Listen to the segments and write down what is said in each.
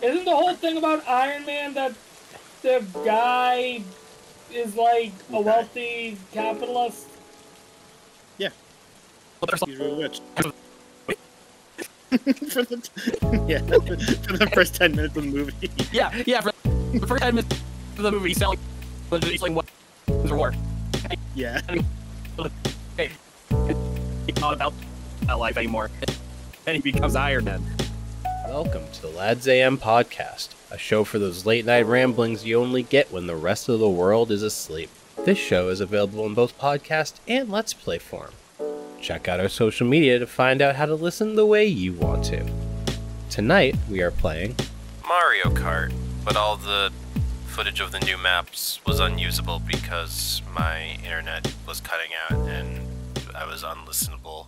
Isn't the whole thing about Iron Man that the guy is like a wealthy capitalist? Yeah. He's really rich. Yeah, for the first 10 minutes of the movie. Yeah, for the first 10 minutes of the movie, he's selling what reward. Yeah. Hey, he's not about that life anymore. And he becomes Iron Man. Welcome to the Lads AM podcast, a show for those late night ramblings you only get when the rest of the world is asleep. This show is available in both podcast and Let's Play form. Check out our social media to find out how to listen the way you want to. Tonight, we are playing Mario Kart, but all the footage of the new maps was unusable because my internet was cutting out and I was unlistenable.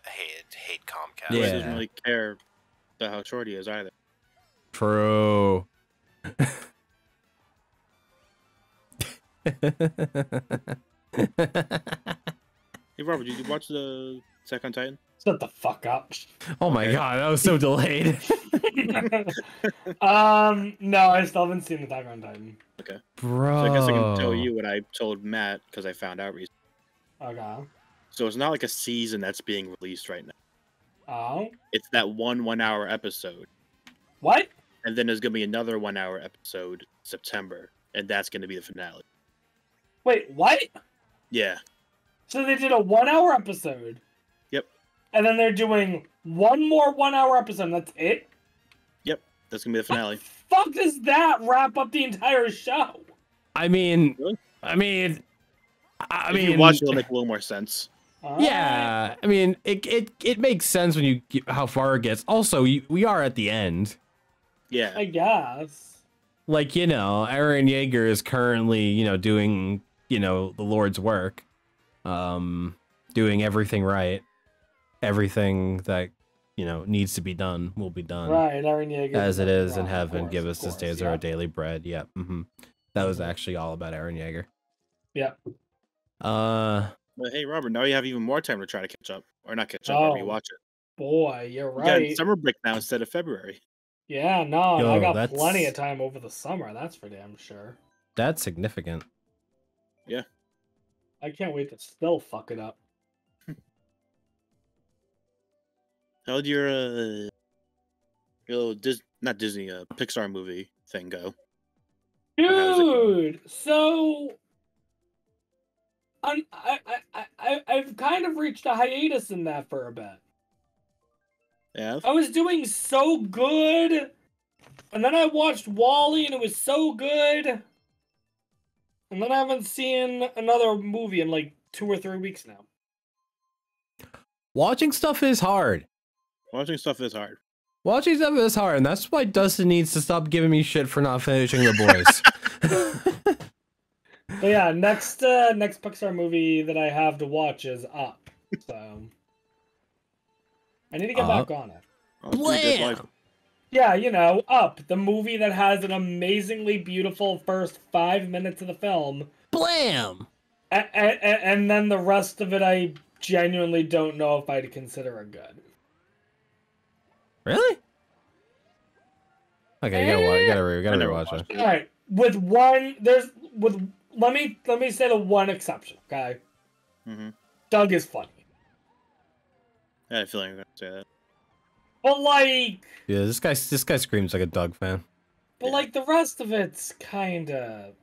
Hate Comcast. He doesn't really care about how short he is either. True. Hey Robert, did you watch the Attack on Titan? Shut the fuck up. Oh my god, that was so delayed. No, I still haven't seen Attack on Titan. Okay. Bro. So I guess I can tell you what I told Matt because I found out recently. Okay. So it's not like a season that's being released right now. Oh. It's that 1 hour episode. What? And then there's gonna be another 1 hour episode September, and that's gonna be the finale. Wait, what? Yeah. So they did a 1 hour episode. Yep. And then they're doing one more 1 hour episode, and that's it? Yep. That's gonna be the finale. What the fuck does that wrap up the entire show? I mean, Really? if you watch it, it'll make a little more sense. Yeah, I mean, it makes sense when you how far it gets. Also, we are at the end. Yeah. I guess. Like, Eren Yeager is currently, doing, the Lord's work. Doing everything right. Everything that, needs to be done will be done. Right, Eren Yeager. As it is in Right, heaven, of give course, us this of day course, our yeah. daily bread. Yep. That was actually all about Eren Yeager. Yep. But hey, Robert, now you have even more time to try to catch up. Or not catch up, Oh. but rewatch it. Boy, you're You got right. summer break now instead of February. Yeah, no, Yo, I got that's- plenty of time over the summer, that's for damn sure. That's significant. I can't wait to still fuck it up. How'd your little not Disney, Pixar movie thing go? how's it going? Dude, so I've kind of reached a hiatus in that for a bit. Yeah. I was doing so good, and then I watched Wall-E and it was so good, and then I haven't seen another movie in like 2 or 3 weeks now. Watching stuff is hard. Watching stuff is hard. Watching stuff is hard, and that's why Dustin needs to stop giving me shit for not finishing The Boys. But yeah, next Pixar movie that I have to watch is Up. So I need to get back on it. Oh, dude, that's like- Yeah, Up, the movie that has an amazingly beautiful first 5 minutes of the film, Blam! and then the rest of it I genuinely don't know if I'd consider it good. Really? Okay, you gotta I never rewatch watched it. All right, let me say the one exception, okay? Mhm. Doug is funny, I had a feeling you were gonna say that. but like Yeah, this guy screams like a Doug fan. the rest of it's kind of.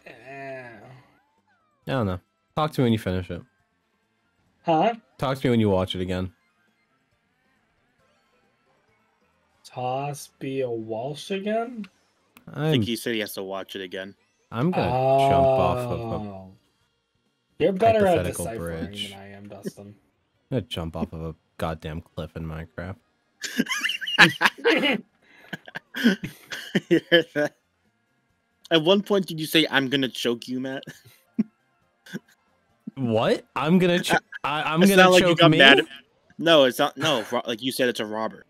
I don't know. Talk to me when you finish it. Huh? Talk to me when you watch it again. Toss Bea Walsh again? I think he said he has to watch it again. I'm gonna jump off of a Oh. You're better at hypothetical deciphering bridge. than I am, Dustin. goddamn cliff in Minecraft. You heard that? At one point, did you say, "I'm gonna choke you, Matt"? What? I'm gonna It gonna sounded like you choke got me? mad. No, it's not. No, like you said, it's a robber.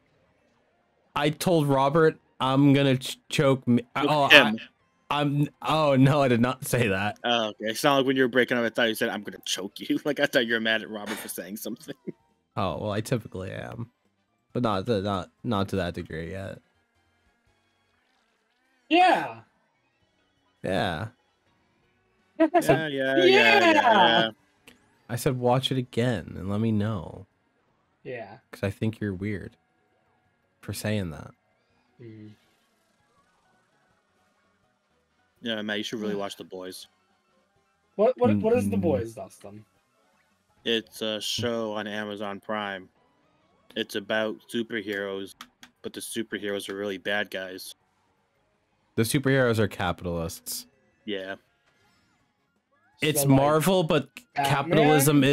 I told Robert I'm gonna choke me. Him. Oh no, I did not say that. Oh, okay. It sounded like when you were breaking up, I thought you said, "I'm gonna choke you." Like I thought you were mad at Robert for saying something. Oh well, I typically am, but not to that degree yet. Yeah. Yeah. Yeah. I said watch it again and let me know. Yeah. Because I think you're weird for saying that. Mm. Yeah, Matt, you should really watch The Boys. What is The Boys, Dustin? It's a show on Amazon Prime. It's about superheroes, but the superheroes are really bad guys. The superheroes are capitalists. Yeah. It's So, like, Marvel, but capitalism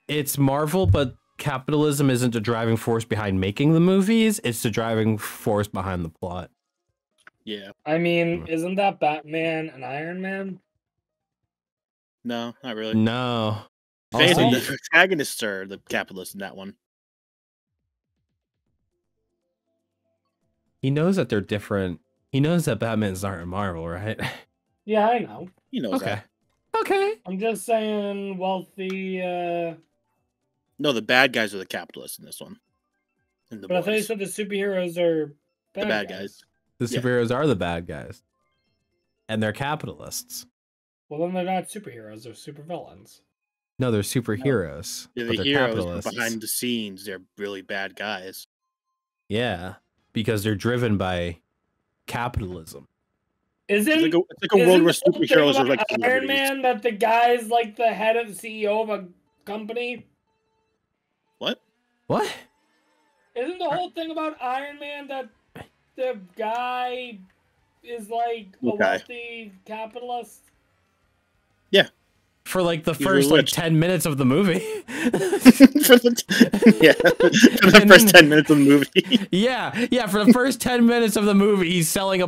it's Marvel, but capitalism isn't the driving force behind making the movies, it's the driving force behind the plot. Yeah. I mean, isn't that Batman and Iron Man? No, not really. No. If anything, Also, the protagonists are the capitalists in that one. he knows that they're different. He knows that Batman's not in Marvel, right? Yeah, I know. He knows that. Okay. I'm just saying, wealthy. No, the bad guys are the capitalists in this one. In The But I thought you Boys. said the superheroes are The bad guys. The Yeah. superheroes are the bad guys. And they're capitalists. Well, then they're not superheroes; they're supervillains. No, they're superheroes. Yeah, but the they're heroes, but capitalists. behind the scenes, they're really bad guys. Yeah. Because they're driven by capitalism. Isn't It's like a world where isn't the whole thing superheroes are about like Iron celebrities. Man that the guy's like the head of the CEO of a company? What? What? Isn't the whole thing about Iron Man that the guy is like a Okay. wealthy capitalist? For like the He's first really like rich. 10 minutes of the movie. For the And first then- 10 minutes of the movie. Yeah, for the first 10 minutes of the movie, he's selling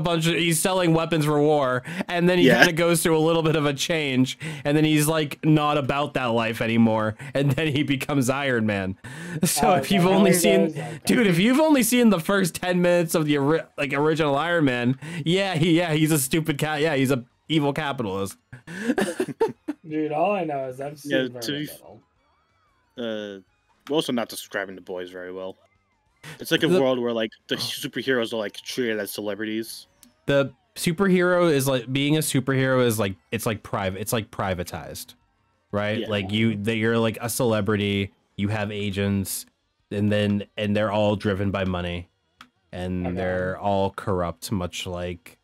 weapons for war, and then he Yeah. kind of goes through a little bit of a change, and then he's like not about that life anymore, and then he becomes Iron Man. So if you've only seen, dude, if you've only seen the first 10 minutes of the original Iron Man, he's a stupid cat. Yeah, he's a evil capitalist. Dude, all I know is I've seen Yeah, very to be- little. We're also not describing The Boys very well. It's like a The- world where like the superheroes are like treated as celebrities. The superhero is like being a superhero is like it's like privatized, right? Yeah. Like you're like a celebrity, you have agents, and they're all driven by money, and Okay. they're all corrupt, much like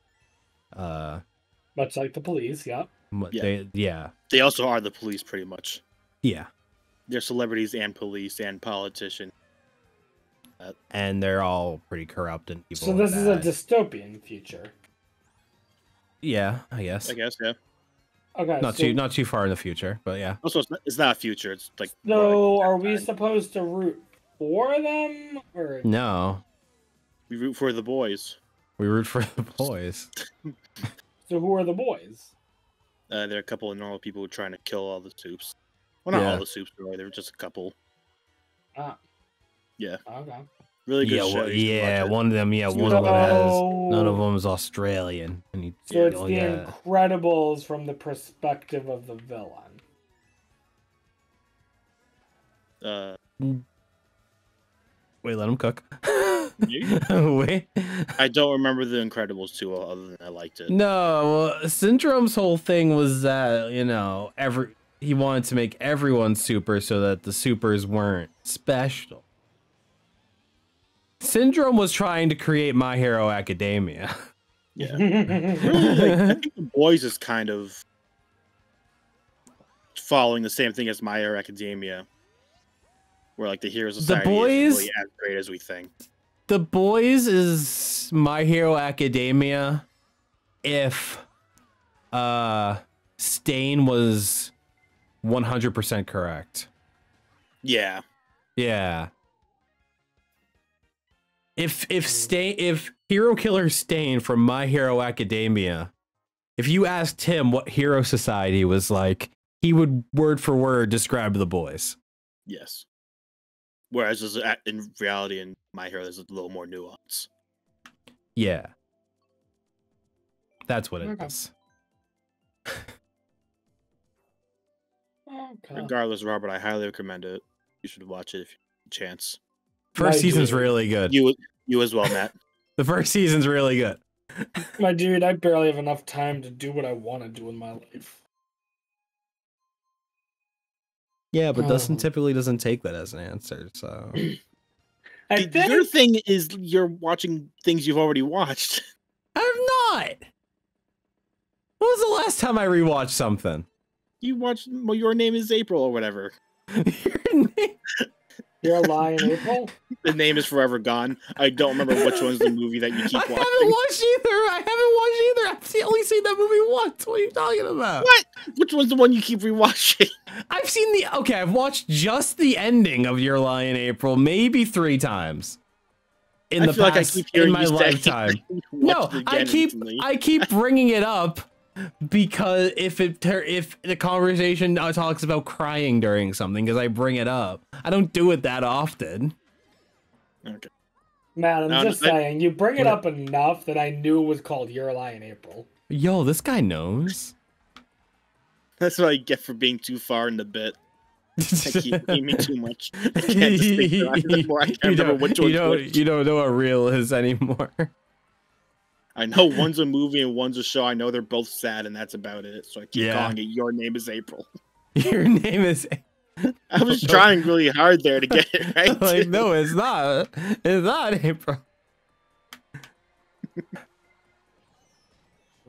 Much like the police, yeah. They also are the police, pretty much. Yeah, They're celebrities and police and politicians. and they're all pretty corrupt and evil. So this is a bad. dystopian future. Yeah, I guess. I guess, yeah. Okay. Not too far in the future, but yeah. Also, it's not a future. It's like. So more are like we time. supposed to root for them or No, We root for the boys. we root for the boys. so who are the boys? There are a couple of normal people who are trying to kill all the soups. Well, not Yeah. all the soups, really. There were just a couple. Ah. Yeah. Okay. Really good Yeah, show. You should watch it. one of them. Yeah, So- one of them has. None of them is Australian. And you, So it's oh, the yeah. Incredibles from the perspective of the villain. Wait, let him cook. You? Wait. I don't remember the Incredibles too well, other than I liked it. No, well, Syndrome's whole thing was that he wanted to make everyone super so that the supers weren't special. Syndrome was trying to create My Hero Academia. Yeah. Really, I think the boys is kind of following the same thing as My Hero Academia, where like the Heroes Society Boys- isn't really as great as we think. The Boys is My Hero Academia if Stain was 100% correct. Yeah. Yeah. If Hero Killer Stain from My Hero Academia, if you asked him what Hero Society was like, he would word for word describe the boys. Yes. Whereas in reality, in My Hero, there's a little more nuance. Yeah. That's what it Okay. is. Okay. Regardless, Robert, I highly recommend it. You should watch it if you have a chance. First I season's do. really good. You as well, Matt. The first season's really good. My dude, I barely have enough time to do what I want to do in my life. Yeah, but Dustin Oh. typically doesn't take that as an answer, so I Your think thing is you're watching things you've already watched. I'm not. When was the last time I rewatched something? You watched Your Name is April or whatever. Your name- you're a lie in April. The name is forever gone. I don't remember which one's the movie that you keep I watching. haven't watched either. I've only seen that movie once. What are you talking about? What? Which one's the one you keep rewatching? I've seen I've watched just the ending of Your Lie in April maybe 3 times. In I the feel like I past, keep hearing in my you say lifetime. you No, watched it I again keep recently. bringing it up because if the conversation talks about crying during something, because I bring it up. I don't do it that often. Okay. Man, I'm just I- saying, you bring it What? up enough that I knew it was called You're a Lie in April. Yo, this guy knows. That's what I get for being too far in the bit. I keep aiming too much. I can't just think about it anymore. I can't remember which one's which. You don't know what real is anymore. I know one's a movie and one's a show. I know they're both sad, and that's about it. So I keep Yeah. calling it Your Name is April. Your name is I was trying really hard there to get it right. like, no, it's not. It's not April.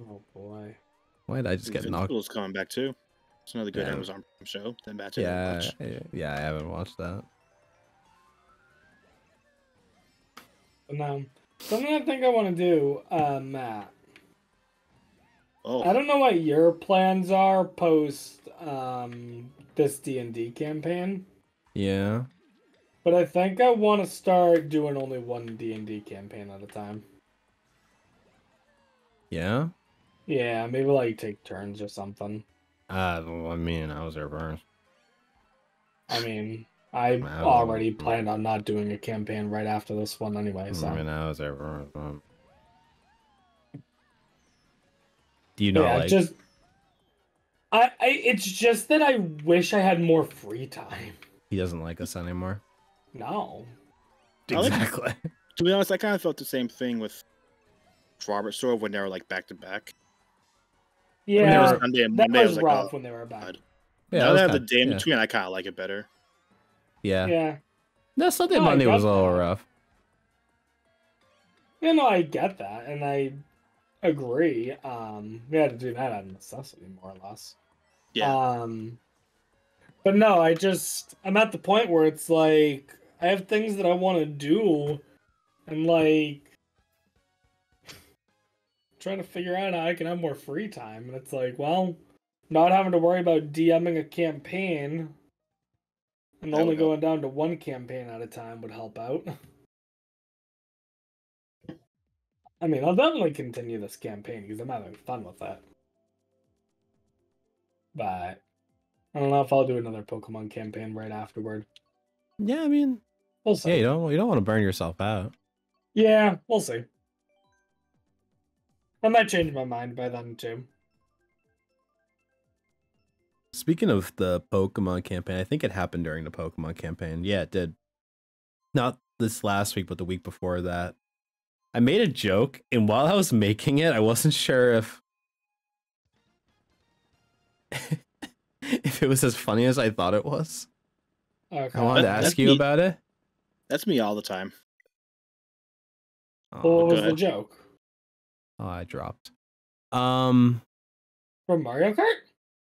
Oh boy. Why did I just get knocked? Invincible's coming back too. It's another good Yeah. Amazon Prime show. Then back to Yeah, watch. yeah, I haven't watched that. But now, something I think I want to do, Matt. Oh, I don't know what your plans are post this D&D campaign, Yeah. but I think I want to start doing only one D&D campaign at a time. Yeah. Yeah, maybe like take turns or something. Well, I mean, I was there first. I mean, I Wow. already planned on not doing a campaign right after this one anyway, so. I mean, I was there first. Do you know, Yeah, like, just it's just that I wish I had more free time. he doesn't like us anymore? No. I like- Exactly. to be honest, I kind of felt the same thing with Robert Sword when they were like back to back. When they Yeah, were Sunday and that Monday, I was was like, rough oh, when they were back. God. Yeah, now it was they have the kinda- day in yeah. between, I kind of like it better. Yeah. Yeah. No, Sunday No, I Monday got was a little that. rough. Yeah, no, I get that, and I agree. We had to do that out of necessity, more or less. Yeah. But no, I'm at the point where it's like I have things that I want to do, and like trying to figure out how I can have more free time. And it's like, well, not having to worry about DMing a campaign and That only would help. going down to one campaign at a time would help out. I mean, I'll definitely continue this campaign because I'm having fun with it. But I don't know if I'll do another Pokemon campaign right afterward. Yeah, I mean, We'll see. yeah, you don't want to burn yourself out. Yeah, we'll see. I might change my mind by then too. Speaking of the Pokemon campaign, I think it happened during the Pokemon campaign. Yeah, it did. Not this last week, but the week before that. I made a joke, and while I was making it, I wasn't sure if if it was as funny as I thought it was. Okay. I wanted to That's ask you me. about it. That's me all the time. Well, Oh, what was go the ahead. joke? I dropped. From Mario Kart?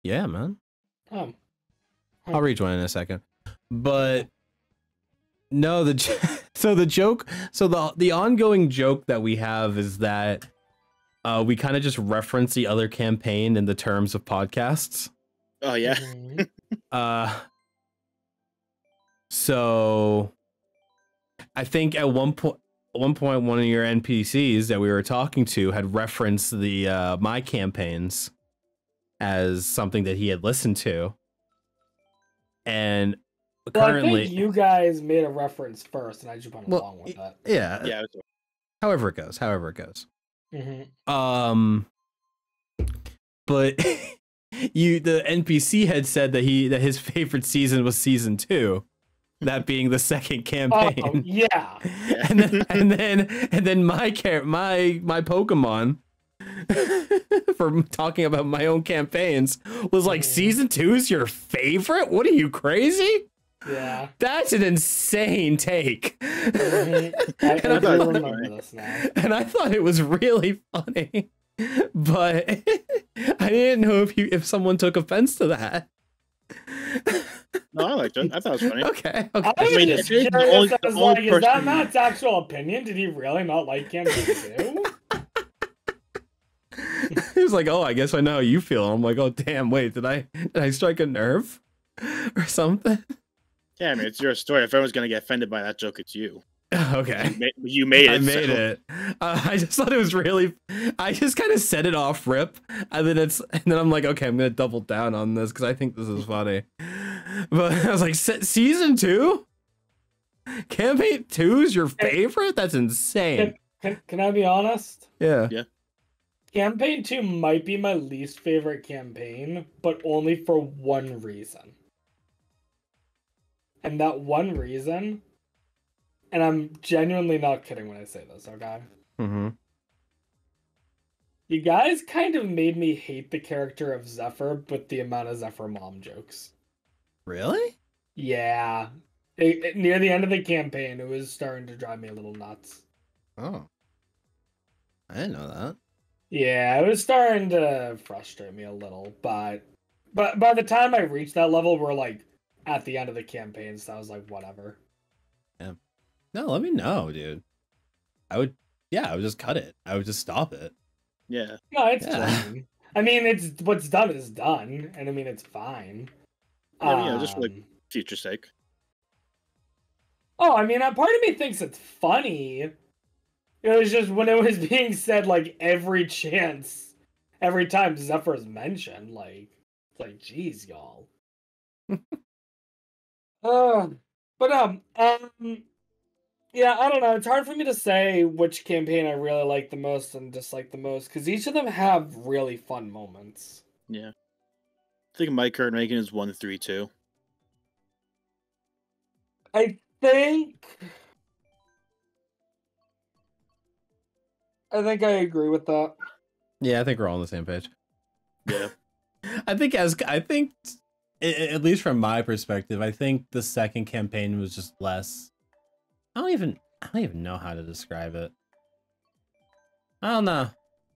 Yeah, man. Oh. I'll rejoin in a second. But no, so the joke, so the ongoing joke that we have is that we kind of just reference the other campaign in the terms of podcasts. Oh yeah. Mhm. So I think at one point one of your NPCs that we were talking to had referenced the my campaigns as something that he had listened to. And Well, I currently, think you guys made a reference first, and I just went Well, along with that. yeah, Yeah. however it goes. Hmm. But the NPC had said that his favorite season was season 2, that being the second Oh, campaign. yeah. and then my Pokemon for talking about my own campaigns was like, season 2 is your favorite? What are you, crazy? Yeah. That's an insane take. I And do I- remember this now. And I thought it was really funny, but I didn't know if someone took offense to that. No, I liked it. I thought it was funny. Okay. I Okay. was mean, just if you're the curious. only- I the was only like, is that person- Matt's actual opinion? Did he really not like campaign 2? He was like, "Oh, I guess I know how you feel." I'm like, "Oh, damn! Wait, did I strike a nerve or something?" Yeah, I mean, it's your story. If everyone's gonna get offended by that joke, it's you. Okay. You made it. I made so- it. I just thought it was really. I just kind of set it off rip, and then I'm like, okay, I'm gonna double down on this because I think this is funny. But I was like, season 2, campaign 2 is your favorite? That's insane. Can I be honest? Yeah. Campaign 2 might be my least favorite campaign, but only for one reason. And that one reason, and I'm genuinely not kidding when I say this, okay? Mm-hmm. You guys kind of made me hate the character of Zephyr with the amount of Zephyr mom jokes. Really? Yeah. Near the end of the campaign, it was starting to drive me a little nuts. Oh. I didn't know that. Yeah, it was starting to frustrate me a little, but by the time I reached that level, we're like at the end of the campaign, so I was like, whatever. No, let me know, dude. I would just cut it. I would just stop it. Yeah. No, it's Yeah. fine. I mean, it's what's done is done, and I mean, it's fine. Yeah, just like Um, future's sake. Oh, I mean, a part of me thinks it's funny. It was just when it was being said, like, every time Zephyr's mentioned, like, it's like, geez, y'all. Yeah, I don't know. It's hard for me to say which campaign I really like the most and dislike the most, because each of them have really fun moments. Yeah. I think my current ranking is 1-3-2. I think I agree with that. Yeah, I think we're all on the same page. Yeah. I think at least from my perspective, I think the second campaign was just less. I don't even know how to describe it. I don't know.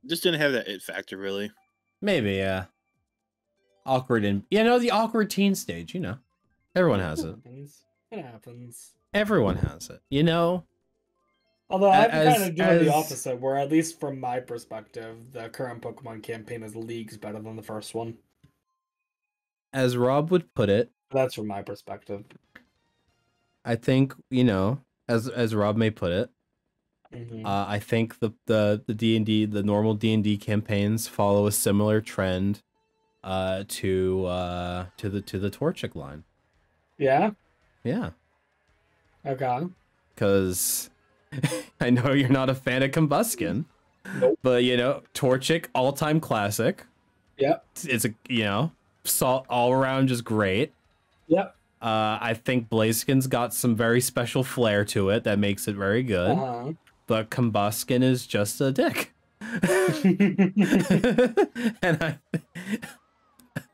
Just didn't have that it factor really. Maybe, yeah. Awkward the awkward teen stage, Everyone has it. It happens. Everyone has it. Although I'm As- kind of doing as- the opposite, where at least from my perspective, the current Pokemon campaign is leagues better than the first one. As Rob would put it, That's from my perspective. I think, as Rob may put it, Mhm. I think the D&D, the normal D&D campaigns follow a similar trend to the Torchic line. Yeah. Yeah. Okay. Because I know you're not a fan of Combuskin. Nope. But, Torchic, all-time classic. Yep. It's salt all around just great. Yep. I think Blaziken's got some very special flair to it that makes it very good. Uh-huh. But Combuskin is just a dick. and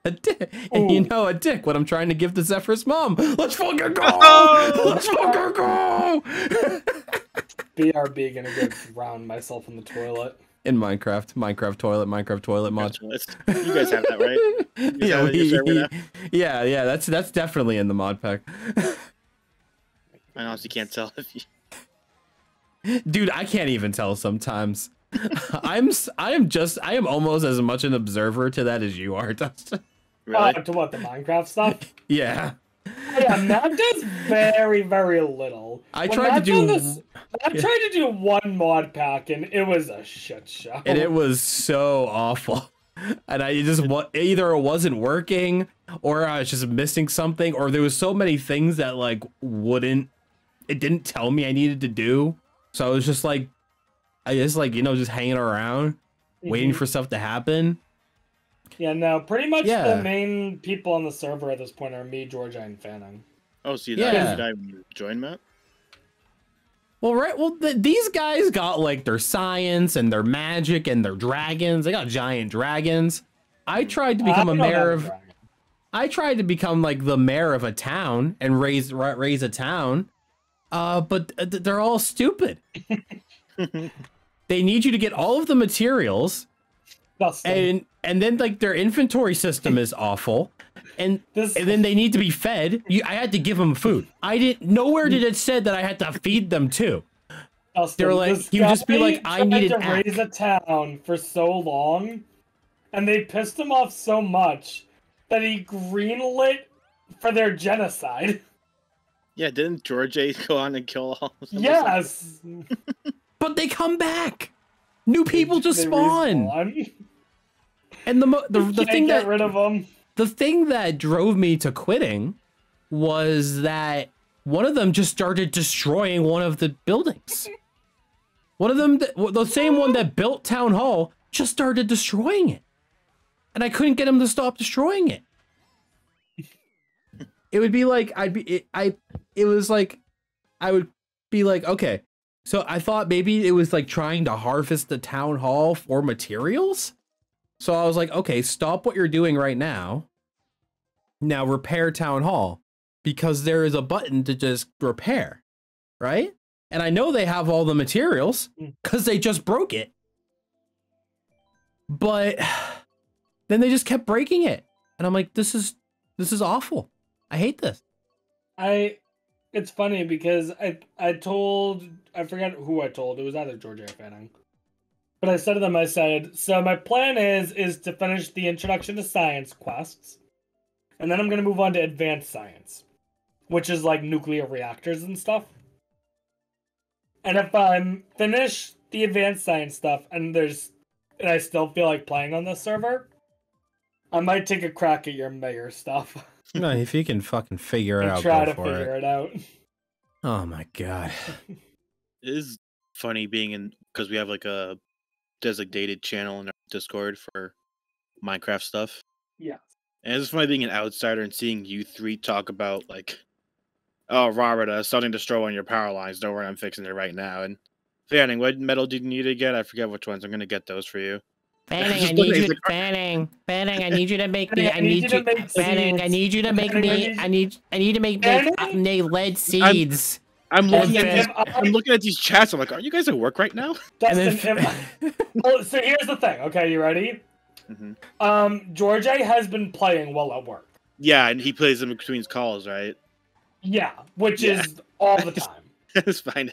a dick. And a dick, what I'm trying to give to Zephyr's mom. Let's fucking go! Let's fucking go! BRB gonna go drown myself in the toilet. In Minecraft toilet mod. You guys have that, right? You Yeah, have it in your server now? yeah, that's definitely in the mod pack. I honestly can't tell if you. Dude, I can't even tell sometimes. I am almost as much an observer to that as you are, Dustin. Really? To what, the Minecraft stuff? Yeah. Yeah, Matt does very, very little. I When tried to Matt do done this- I tried to do one mod pack and it was a shit show. and it was so awful. And I just either it wasn't working or I was just missing something or there was so many things that it didn't tell me I needed to do. So I was just like just hanging around waiting for stuff to happen. Yeah, no, pretty much Yeah. the main people on the server at this point are me, Georgia, and Fanning. Oh, see Yeah. that guy when you join map? Well, right. Well, these guys got like their science and their magic and their dragons. They got giant dragons. I tried to become a mayor of. I tried to become like the mayor of a town and raise a town, but they're all stupid. They need you to get all of the materials, and then like their inventory system is awful, and then they need to be fed. I had to give them food. Nowhere did it said that I had to feed them too. They're like, he would just be like, I needed to raise a town for so long, and they pissed him off so much that he greenlit for their genocide. Yeah, didn't George A go on and kill all of them? Yes. But they come back. New people just spawn. Respawn. And the thing get that rid of them. The thing that drove me to quitting was that one of them just started destroying one of the buildings. One of them, the same one that built Town Hall, just started destroying it. And I couldn't get him to stop destroying it. It would be like, I would be like, okay. So I thought maybe it was like trying to harvest the town hall for materials. So I was like, okay, stop what you're doing right now. Now repair town hall, because there is a button to just repair, right? And I know they have all the materials because they just broke it. But then they just kept breaking it. And I'm like, this is awful. I hate this. It's funny because I forget who I told. It was either George A. Fanning. But I said to them, I said, so my plan is to finish the Introduction to Science quests. And then I'm going to move on to Advanced Science, which is like nuclear reactors and stuff. And if I'm finished the Advanced Science stuff and I still feel like playing on this server, I might take a crack at your mayor stuff. No, if you can fucking figure it out, try go to for figure it out. Oh my god. It is funny being in, because we have like a designated channel in our Discord for Minecraft stuff. Yeah. And it's funny being an outsider and seeing you three talk about like, oh, Robert, something to throw on your power lines. Don't worry, I'm fixing it right now. And Fanning, what metal do you need to get? I forget which ones. I'm gonna get those for you. Fanning, I need you. Fanning, I need you to make me. I need you. Fanning, I need you to make me. I need to make me lead seeds. I'm looking at these chats. I'm like, are you guys at work right now? Dustin, so here's the thing. Okay, you ready? Mm-hmm. George A has been playing while at work. Yeah, and he plays in between calls, right? Yeah, which is all the time. That's fine.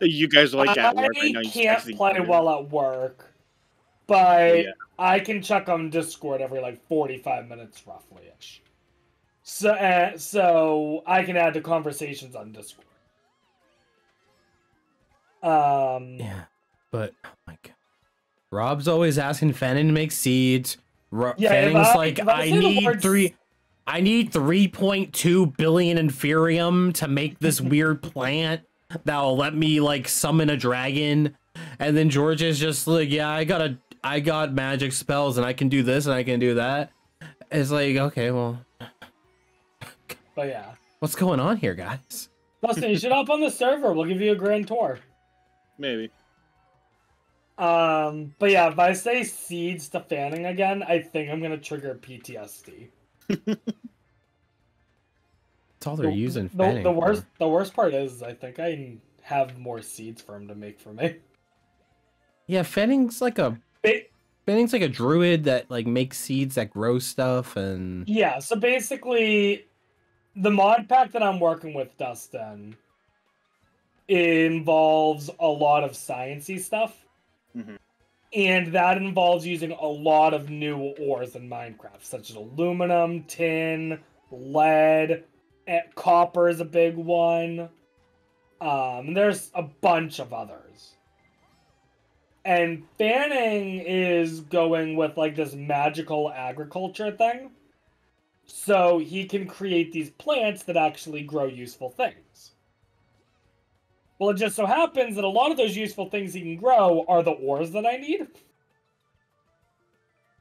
You guys are like at work right now. I can't play while at work, but I can check on Discord every like 45 minutes roughly-ish. So I can add to conversations on Discord. Yeah, but oh my god, Rob's always asking Fanning to make seeds. Fanning's like, I need 3.2 billion Inferium to make this weird plant that'll let me like summon a dragon. And then George is just like, yeah, I got magic spells and I can do this and I can do that. It's like, okay, well. But yeah. What's going on here, guys? Dustin, you should hop on the server. We'll give you a grand tour. Maybe. But yeah, if I say seeds to Fanning again, I think I'm gonna trigger PTSD. That's all they're using. The worst part is I think I have more seeds for him to make for me. Yeah, Fanning's like a druid that like makes seeds that grow stuff and yeah. So basically, the mod pack that I'm working with, Dustin, involves a lot of sciencey stuff. Mm-hmm. And that involves using a lot of new ores in Minecraft, such as aluminum, tin, lead, and copper is a big one. There's a bunch of others. And Fanning is going with like this magical agriculture thing. So he can create these plants that actually grow useful things. Well, it just so happens that a lot of those useful things he can grow are the ores that I need.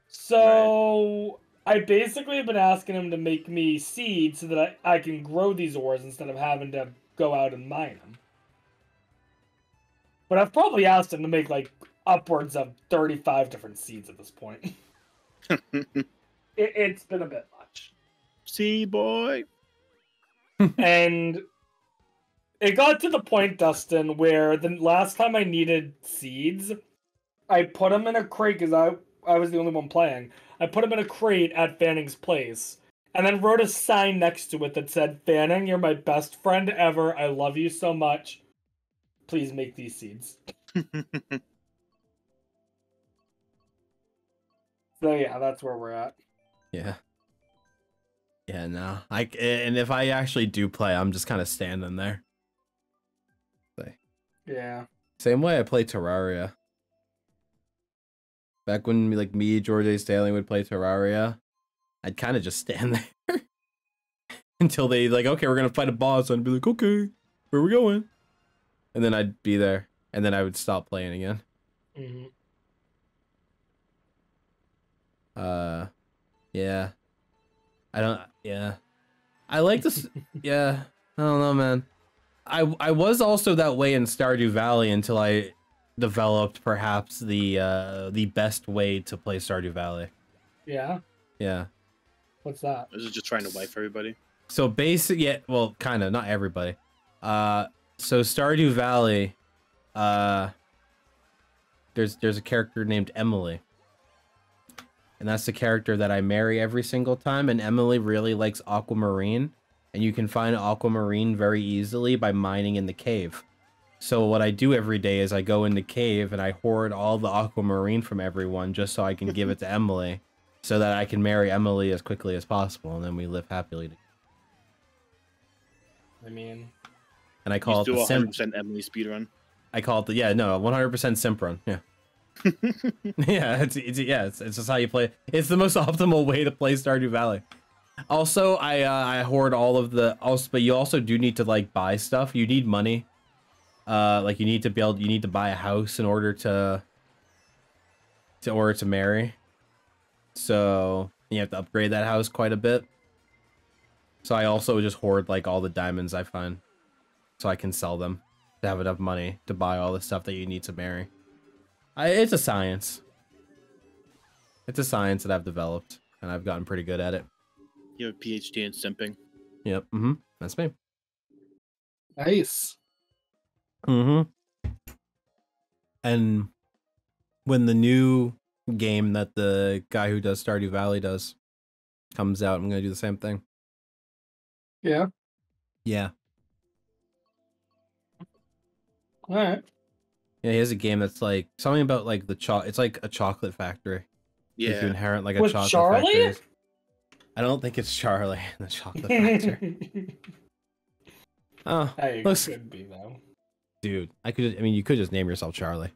So I basically have been asking him to make me seeds so that I can grow these ores instead of having to go out and mine them. But I've probably asked him to make like upwards of 35 different seeds at this point. It's been a bit much. See, boy. And it got to the point, Dustin, where the last time I needed seeds, I put them in a crate because I was the only one playing. I put them in a crate at Fanning's place and then wrote a sign next to it that said, "Fanning, you're my best friend ever. I love you so much. Please make these seeds." So yeah, that's where we're at. Yeah. Yeah, no. And if I actually do play, I'm just kind of standing there. Yeah. Same way I play Terraria. Back when me, George A. Stanley would play Terraria, I'd kind of just stand there until they okay, we're gonna fight a boss, and I'd be like, okay, where are we going? And then I'd be there, and then I would stop playing again. Mm-hmm. Yeah. I like this. Yeah, I don't know, man. I was also that way in Stardew Valley until I developed perhaps the best way to play Stardew Valley. Yeah. Yeah. What's that? Is it just trying to wife everybody? So well, kind of, not everybody. So Stardew Valley, there's a character named Emily. And that's the character that I marry every single time, and Emily really likes aquamarine, and you can find aquamarine very easily by mining in the cave. So what I do every day is I go in the cave and I hoard all the aquamarine from everyone just so I can give it to Emily, so that I can marry Emily as quickly as possible, and then we live happily together. I mean, And I call it You the do simp. 100% Emily speedrun. I call it the 100% simp run. Yeah. Yeah, it's just how you play. It's the most optimal way to play Stardew Valley. Also, I hoard all of the but you also do need to buy stuff. You need money. You need to buy a house in order to marry. So you have to upgrade that house quite a bit. So I also just hoard all the diamonds I find, so I can sell them to have enough money to buy all the stuff that you need to marry. It's a science. It's a science that I've developed, and I've gotten pretty good at it. You have a PhD in simping. Yep. That's me. nice. And when the new game that the guy who does Stardew Valley does comes out, I'm gonna do the same thing. Yeah. Yeah. All right. Yeah, he has a game that's something about it's like a chocolate factory. You Yeah. inherit a With chocolate Charlie? factory. I don't think it's Charlie in the chocolate factory. Oh, Hey, it looks, could be though. dude, you could just name yourself Charlie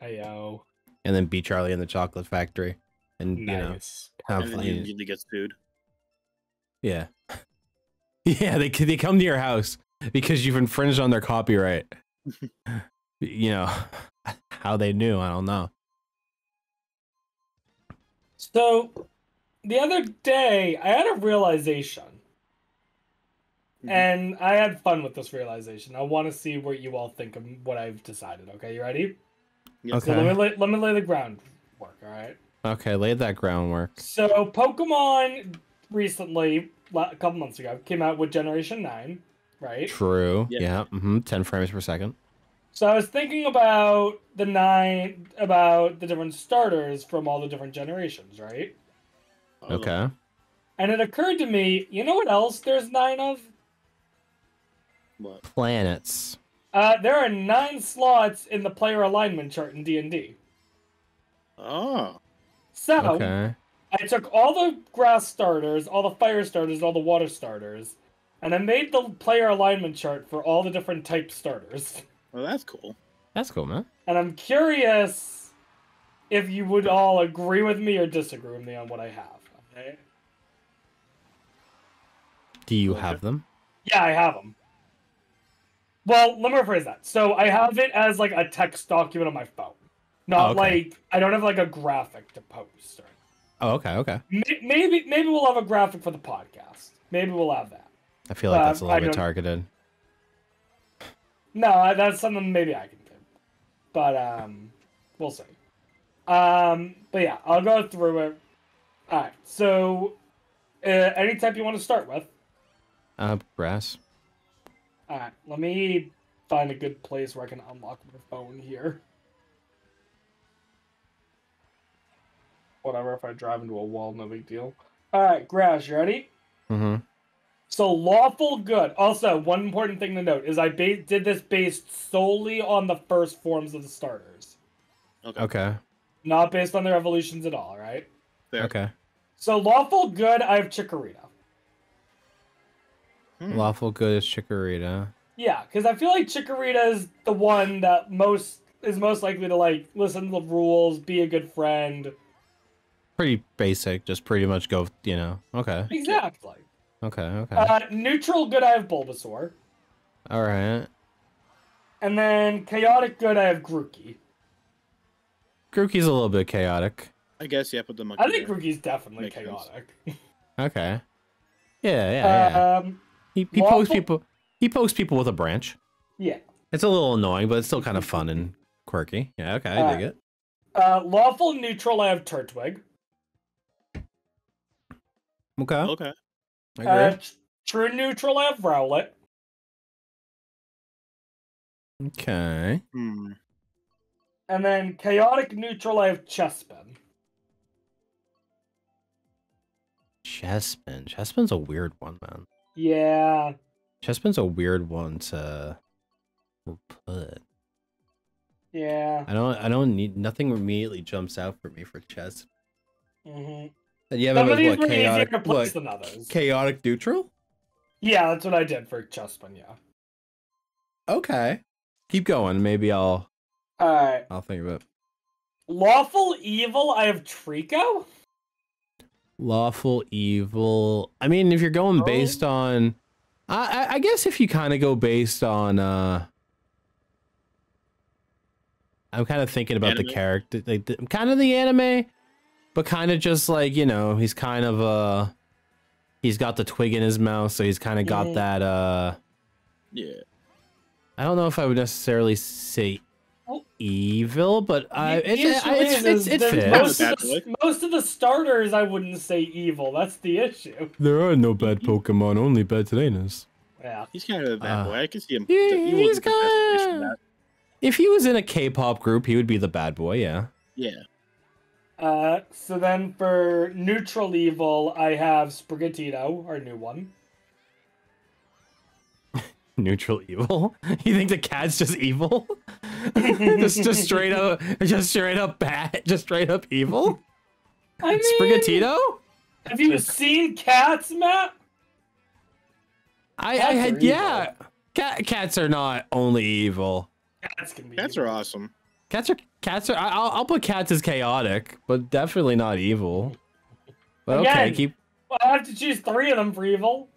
Heyo. and then be Charlie in the chocolate factory, and Nice. have And then you usually get sued. yeah, yeah. They come to your house because you've infringed on their copyright. How they knew, I don't know. So, the other day, I had a realization. And I had fun with this realization. I want to see what you all think of what I've decided. Okay, you ready? Yes. So Okay. let me lay the groundwork, all right? Okay, lay that groundwork. So Pokemon recently, a couple months ago, came out with Generation 9, right? True. Yeah. Yeah. 10 frames per second. So I was thinking about the different starters from all the different generations, right? Oh, Okay. And it occurred to me, you know what else there's 9 of? What? Planets. There are 9 slots in the player alignment chart in D&D. Oh. So, Okay. I took all the grass starters, all the fire starters, all the water starters, and I made the player alignment chart for all the different type starters. Well, that's cool. That's cool, man. And I'm curious if you would all agree with me or disagree with me on what I have. Okay? Do you Okay. have them? Yeah, I have them. Well, let me rephrase that. So I have it as a text document on my phone. Not Oh, okay. I don't have a graphic to post. Oh, okay, okay. Maybe we'll have a graphic for the podcast. Maybe we'll have that. I feel like that's a I little bit don't- targeted. No, that's something maybe I can do. But we'll see. But yeah, I'll go through it. All right. So, any type you want to start with? Grass. All right. Let me find a good place where I can unlock my phone here. Whatever. If I drive into a wall, no big deal. All right, Grass, you ready? Mm-hmm. So lawful good. Also, one important thing to note is I did this based solely on the first forms of the starters, Okay. Okay. not based on their evolutions at all. Right? Fair. Okay. So lawful good, I have Chikorita. Lawful good is Chikorita. Yeah, because I feel like Chikorita is the one that is most likely to like listen to the rules, be a good friend. Pretty basic. Just pretty much go. Okay. Exactly. Okay. Okay. Neutral good, I have Bulbasaur, All right. and then chaotic good, I have Grookey. Grookey's a little bit chaotic. I guess, yeah, put the monkey I think there. Grookey's definitely Makes sense. chaotic. Okay. Yeah. He lawful- pokes people. He pokes people with a branch. Yeah. It's a little annoying, but it's still kind of fun and quirky. Yeah. Okay. I dig it. Lawful neutral, I have Turtwig. Okay. Okay. I agree. True neutral, I have Rowlet. Okay. Hmm. And then chaotic neutral, I have Chespin. Chespin. Chespin's a weird one, man. Yeah. Chespin's a weird one to put. Yeah. I don't need nothing immediately jumps out for me for Chespin. Mm-hmm. And you have Some him of as these what, were easier chaotic? to place What? than others. Chaotic neutral? Yeah, that's what I did for Chespin, yeah. Okay. Keep going. Maybe I'll Alright. think of it. Lawful evil, I have Trico. Lawful evil. I mean, if you're going based on, I guess if you kind of go based on, I'm kind of thinking about the Anime? character, like kind of the anime, but kind of just like he's kind of he's got the twig in his mouth, so he's kind of got Mhm. that Yeah. I don't know if I would necessarily say Oh. evil, but The it issue is fits. most of the starters I wouldn't say evil. That's the issue. There are no bad Pokemon, only bad trainers. Yeah. He's kind of a bad boy. I can see him. Yeah, he he's wasn't the best place for got. that. If he was in a K-pop group, he would be the bad boy. Yeah. Yeah. So then for neutral evil, I have Sprigatito, our new one. Neutral evil. You think the cat's just evil? just straight up bad. Just straight up evil. I mean, Sprigatito. have you seen cats, Matt? I Cats had are yeah. Cats are not only evil. Cats can be. Cats evil. are awesome. Cats are. I'll put cats as chaotic, but definitely not evil. But okay, Again. keep. Well, I have to choose 3 of them for evil.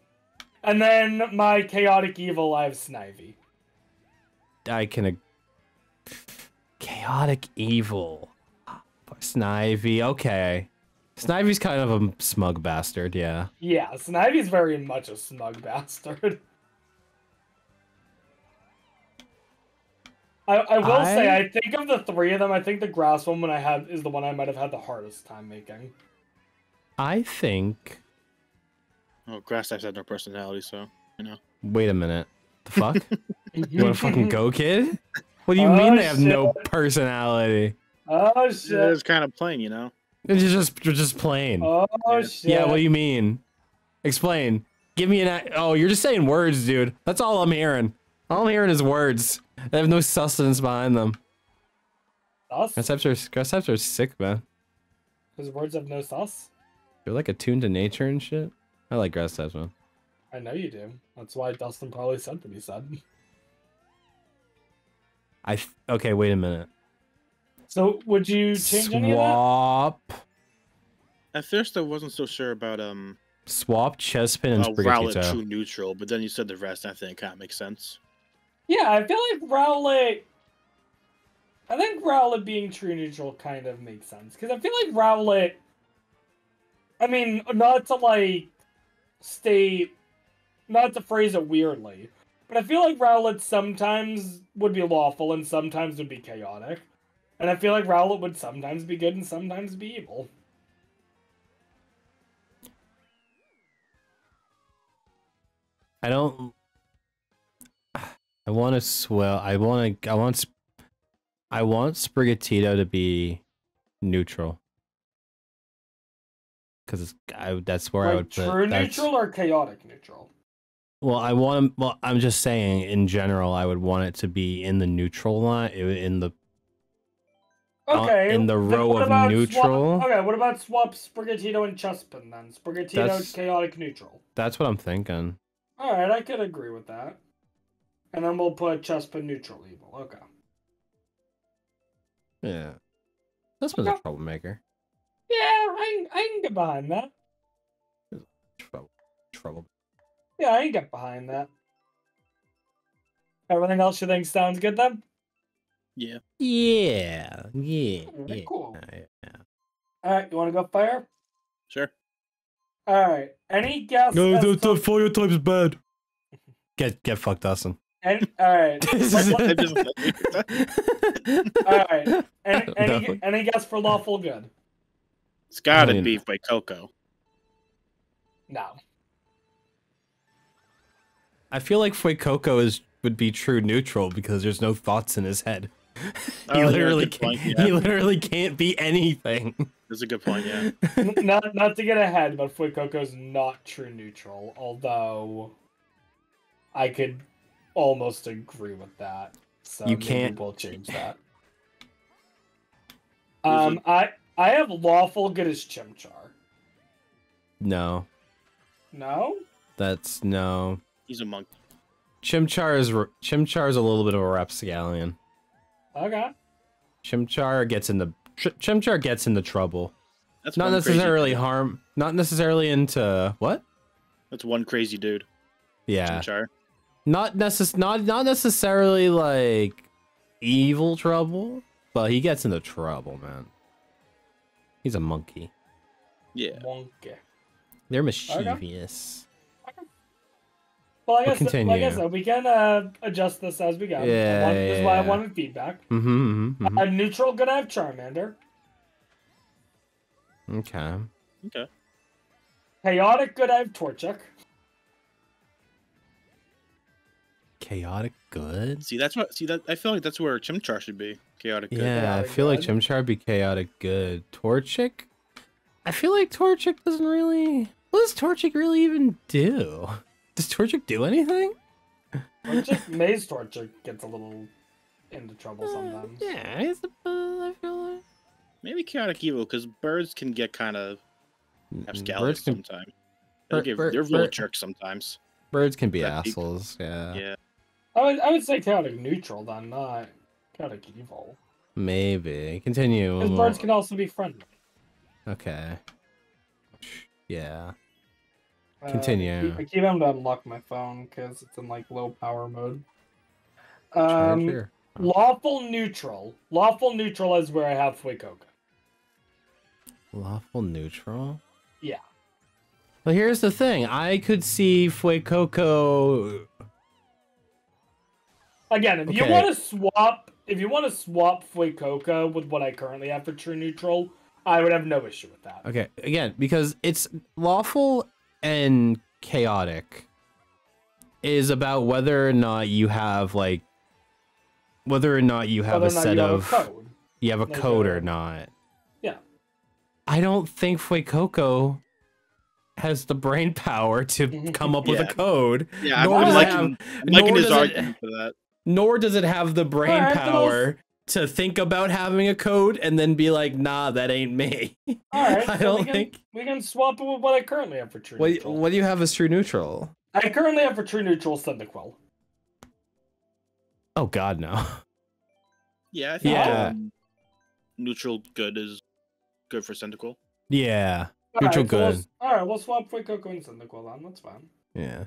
And then my chaotic evil, I have Snivy. I can. Chaotic evil. Snivy. Okay. Snivy's kind of a smug bastard. Yeah. Yeah, Snivy's very much a smug bastard. I will say, I think of the 3 of them, I think the grass one is the one I might have had the hardest time making. I think. Oh, grass types have no personality, so Wait a minute. The fuck? You want to fucking go, kid? What do you Oh, mean they have shit. no personality? Oh shit! it's kind of plain, They're just plain. Oh Yeah. shit! Yeah, what do you mean? Explain. Give me oh, you're just saying words, dude. That's all I'm hearing. All I'm hearing is words. They have no sustenance behind them. Sus? Grass types are sick, man. His words have no sus. They're like attuned to nature and shit. I like grass types, man. I know you do. That's why Dustin probably said what he said. Okay, wait a minute. So, would you change any of that? Swap. At first, I wasn't so sure about Swap Chespin and Rowlet Sprigatito. true neutral, but then you said the rest. I think kind of makes sense. Yeah, I feel like Rowlet. I think Rowlet being true neutral kind of makes sense because I feel like Rowlet I mean, not to phrase it weirdly, but I feel like Rowlet sometimes would be lawful and sometimes would be chaotic. And I feel like Rowlet would sometimes be good and sometimes be evil. I don't. I want to swell. I want Sprigatito to be neutral. Because that's where I would put. True neutral or chaotic neutral? Well, I'm just saying in general, I would want it to be in the neutral line, in the Okay. in the row of neutral. What about swap Sprigatito and Chespin then? Sprigatito chaotic neutral. That's what I'm thinking. Alright, I could agree with that. And then we'll put Chespin neutral evil. Okay. Yeah. This one's a troublemaker. Yeah, I can get behind that. Trouble. Yeah, I can get behind that. Everything else you think sounds good then? Yeah. Yeah. Alright, cool. Yeah. Alright, you want to go fire? Sure. Alright, any guess? No, the fire type's bad. Get fucked, Dustin. Alright. Alright. Definitely. Any guess for lawful good? It's gotta I mean- be by Coco. No. I feel like Fuecoco would be true neutral because there's no thoughts in his head. He Oh, yeah, literally good point, can't. yeah. He literally can't be anything. That's a good point, yeah. not to get ahead, but Fuecoco's not true neutral, although I could almost agree with that. So You maybe can't- we'll change that. I have lawful good as Chimchar. No, No? that's no. He's a monk. Chimchar is a little bit of a rapscallion. Okay. Chimchar gets into trouble. That's Not one crazy necessarily dude. not necessarily into what? That's one crazy dude. Yeah. Chimchar. Not necessarily like evil trouble, but he gets into trouble, man. He's a monkey. Yeah. Wonky. They're mischievous. Well, I We'll guess continue. like I said, we can adjust this as we go. This is why I wanted feedback. Neutral, gonna have Charmander. Okay. Okay. Chaotic, good, I have Torchic. Chaotic good? See, that's what. See that. I feel like that's where Chimchar should be. Chaotic good. Yeah, I Chaotic feel like good. Chimchar would be chaotic good. Torchic? I feel like Torchic doesn't really... What does Torchic really even do? Does Torchic do anything? Torchic, Maze Torchic gets a little into trouble sometimes. Yeah, I suppose, I feel like... Maybe chaotic evil because birds can get kind of scallions Birds can, sometimes. bir- They're bir- real bir- jerks sometimes. birds can be That people- assholes, yeah. Yeah. I would say chaotic neutral then, not chaotic evil. Maybe. Continue. Because birds can also be friendly. Okay. Yeah. Continue. I keep having to unlock my phone because it's in like low power mode. Charger. Lawful neutral. Lawful neutral is where I have Fuecoco. Lawful neutral? Yeah. Well, here's the thing. I could see Fuecoco... Again, if you Okay. want to swap Fuecoco with what I currently have for true neutral, I would have no issue with that. Okay, again, because it's lawful and chaotic is about whether or not you have like whether or not you have Whether a or not set you have of code. you have a Like code a- or not. Yeah. I don't think Fuecoco has the brain power to come up with a Yeah. code. Yeah, Nor I'm does it liking, have- I'm liking nor his does it- argument for that. Nor does it have the brain Alright, then power to think about having a code and then be like, nah, that ain't me. Alright, I so don't we can, think. we can swap it with what I currently have for true neutral. What do you have as true neutral? I currently have for true neutral Cyndaquil. Oh God, no. Yeah, I think Yeah. neutral good is good for Cyndaquil. Yeah, neutral good. Alright, we'll swap Fuecoco and Cyndaquil then, that's fine. Yeah.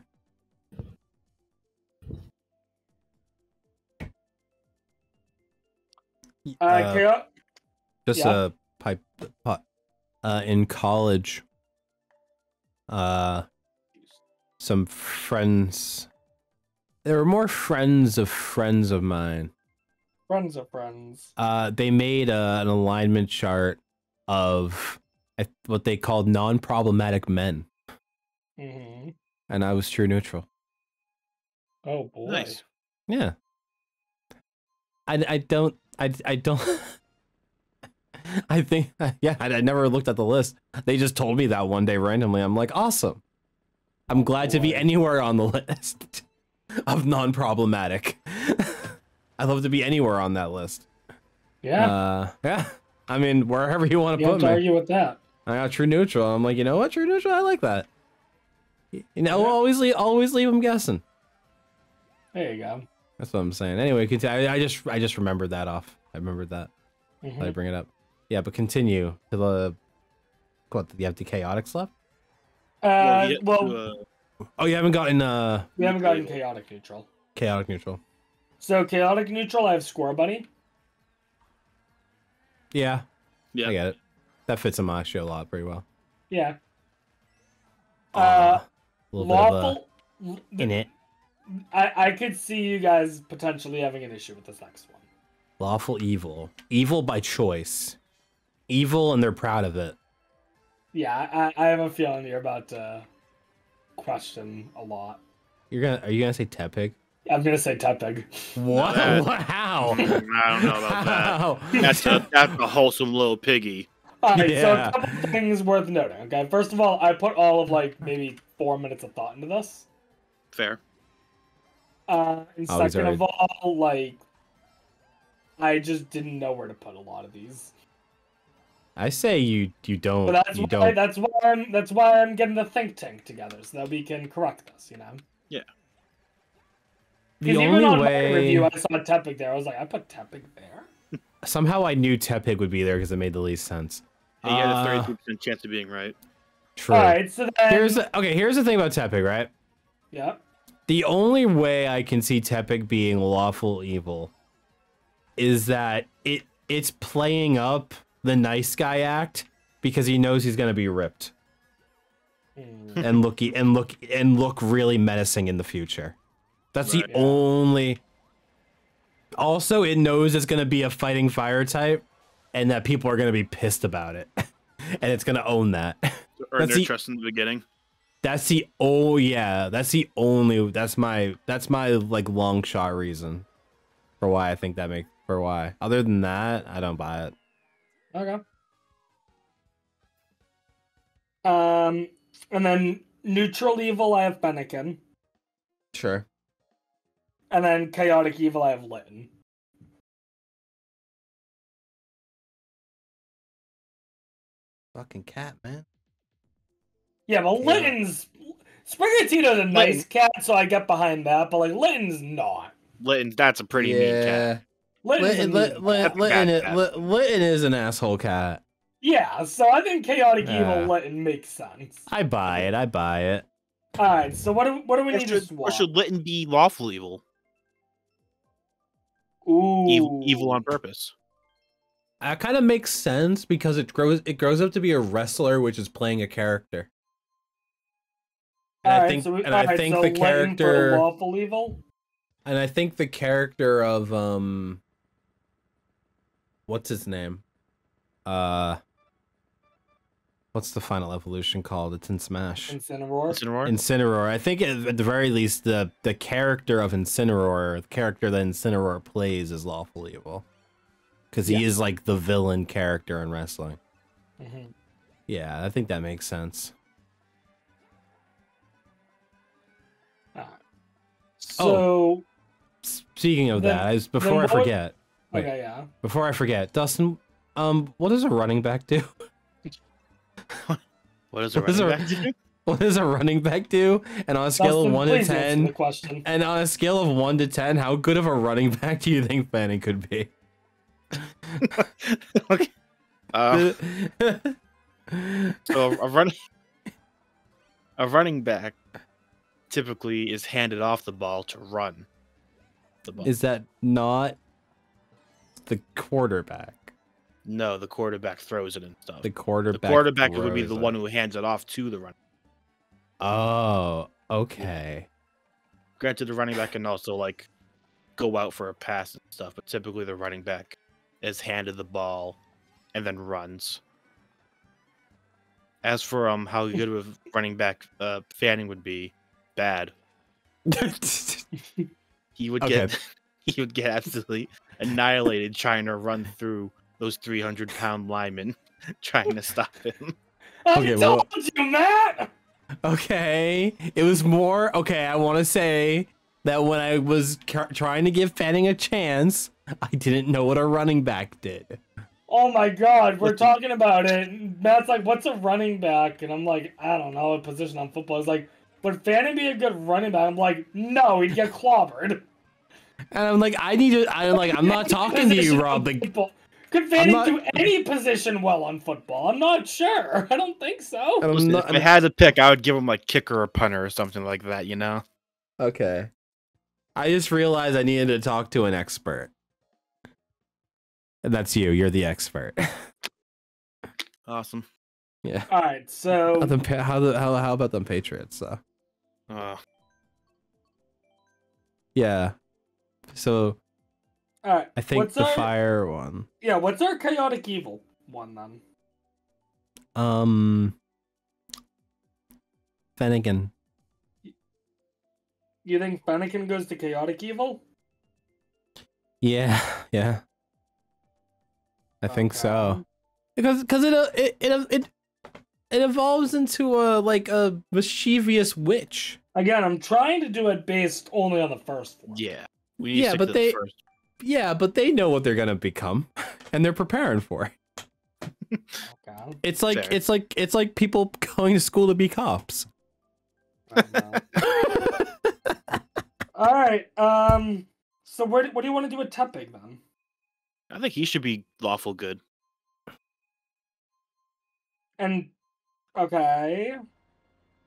Chaos. Just Yeah. a pipe pot. In college, some friends. There were more friends of mine. Friends of friends. They made an alignment chart of what they called non-problematic men, Mm-hmm. and I was true neutral. Oh boy. Nice. Yeah. I don't I think yeah, I never looked at the list. They just told me that one day randomly. I'm like, awesome. I'm glad to be boy. anywhere on the list of non-problematic. I love to be anywhere on that list. Yeah. Yeah. I mean, wherever you want to You put have to me. argue with that. I got true neutral. I'm like, you know what? True neutral. I like that. You know, Yeah. always leave them guessing. There you go. That's what I'm saying. Anyway, continue. I just remembered that off. I remembered that. Mhm. I bring it up. Yeah, but continue to the what? Do you have the chaotics left? Oh, you haven't gotten we haven't gotten chaotic neutral. chaotic neutral. So chaotic neutral, I have Square Bunny. Yeah, Yeah. I get it. That fits in my show a lot pretty well. Yeah. A little Lawful. bit of in it. I could see you guys potentially having an issue with this next one. Lawful evil. Evil by choice. Evil and they're proud of it. Yeah, I have a feeling you're about to question a lot. Are you gonna say Tepig? I'm gonna say Tepig. What? that- How? I don't know about that. How? That's a wholesome little piggy. Alright, so Yeah. a couple things worth noting. Okay, first of all, I put all of like maybe 4 minutes of thought into this. Fair. And Oh, he's second already- of all, like I just didn't know where to put a lot of these. I say you don't. But that's you why don't. that's why I'm getting the think tank together so that we can correct this. You know. The Because even only on my way. review, I saw Tepig there. I was like, I put Tepig there. Somehow I knew Tepig would be there because it made the least sense. He had a 33% chance of being right. True. All right, so then Here's the thing about Tepig, right? yeah. The only way I can see Tepig being lawful evil is that it's playing up the nice guy act because he knows he's gonna be ripped and look really menacing in the future. That's the Right. only. Also, it knows it's gonna be a fighting fire type, and that people are gonna be pissed about it, and it's gonna own that. To earn That's their the- trust in the beginning. That's the only that's my like long shot reason for why I think why. Other than that, I don't buy it. Okay. And then neutral evil, I have Fennekin, Sure. and then chaotic evil, I have Litten. Fucking cat, man. Yeah, but Yeah. Litten's Sprigatito's a nice cat, so I get behind that. But like Litten's not. Litton, that's a pretty mean cat. Litten's a mean cat. Litton is an asshole cat. Yeah, so I think chaotic evil Yeah. Litten makes sense. I buy it. All right, so what do we Or need to should, swap? or should Litton be lawful evil? Ooh, Evil on purpose. That kind of makes sense because it grows up to be a wrestler, which is playing a character. And All I right, think, so and all I right, think so the Litten for character, lawful evil. and I think the character of what's his name? What's the final evolution called? It's in Smash. Incineroar. Incineroar? Incineroar. I think at the very least, the character of Incineroar, the character that Incineroar plays, is lawful evil, because he is like the villain character in wrestling. Mhm. Yeah, I think that makes sense. All right. So Speaking of Then- that, before I what- forget, okay, yeah. before I forget, Dustin, what does a running back do? What is a What is running a- back do? What does a running back do? And on a scale Dustin, of 1 to please answer the 10, question. and on a scale of 1 to 10, how good of a running back do you think Fanning could be? Okay. So a running back typically is handed off the ball to run the ball. Is that not the quarterback? No, the quarterback throws it and stuff. The quarterback. The quarterback would be the throws one it. who hands it off to the run. Oh, okay. Granted, the running back can also like go out for a pass and stuff, but typically the running back is handed the ball and then runs. As for how good of running back Fanning would be, bad. He would Okay. get he would get absolutely annihilated trying to run through those 300-pound linemen trying to stop him. I Okay, told you, Matt. Okay, it was more okay. I want to say that when I was trying to give Fanning a chance, I didn't know what a running back did. Oh my God, we're talking about it. And Matt's like, "What's a running back?" And I'm like, "I don't know, a position on football." He's like, "Would Fanning be a good running back?" I'm like, "No, he'd get clobbered." And I'm like, I'm not talking to you, Position Rob. on Like, football. Could Fanning not- do any position well on football? I'm not sure. I don't think so. Listen, if I had to pick, I would give him like kicker or punter or something like that, you know? Okay. I just realized I needed to talk to an expert. And that's you. You're the expert. Awesome. Yeah. All right, so How about them Patriots? Yeah. So all right, I think what's the our, fire one. Yeah, what's our chaotic evil one then? Finnegan. You think Fennekin goes to chaotic evil? Yeah. Yeah. I think so. Okay. Because it evolves into a mischievous witch. Again, I'm trying to do it based only on the first one. Yeah. We need to Yeah, stick but to they the first. yeah, but they know what they're gonna become, and they're preparing for it. Okay. It's like Fair. it's like people going to school to be cops. I know. All right. So what do you want to do with Tepig then? I think he should be lawful good. And okay.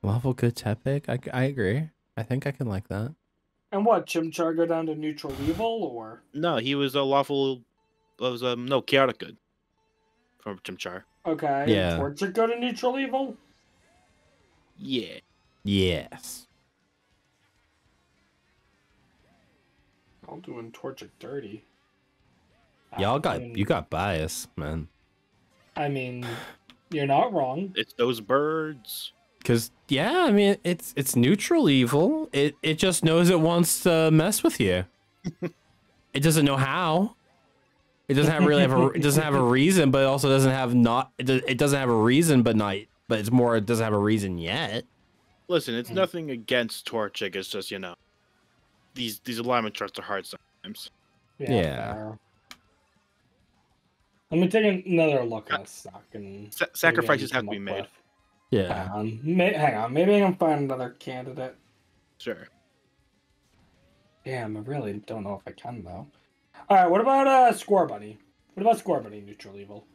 Lawful good Tepig. I agree. I think I can like that. And what? Chimchar go down to neutral evil or? No, he was a lawful no, chaotic good. From Chimchar. Okay. Yeah. Torchic go to neutral evil? Yeah. Yes. I'll do Torchic dirty. Y'all I mean, you got bias, man. I mean, you're not wrong. It's those birds. Cause yeah, I mean it's neutral evil. It just knows it wants to mess with you. It doesn't know how. It doesn't have it doesn't have a reason, but it also doesn't have it doesn't have a reason, but it's more it doesn't have a reason yet. Listen, it's nothing against Torchic. It's just, you know, these alignment charts are hard sometimes. Yeah. Fair. Let me take another look at a sec and Sacrifices have to be come made. up Yeah. hang on, maybe I can find another candidate. Sure. Damn, I really don't know if I can though. All right, what about Score Bunny? What about Score Bunny neutral evil?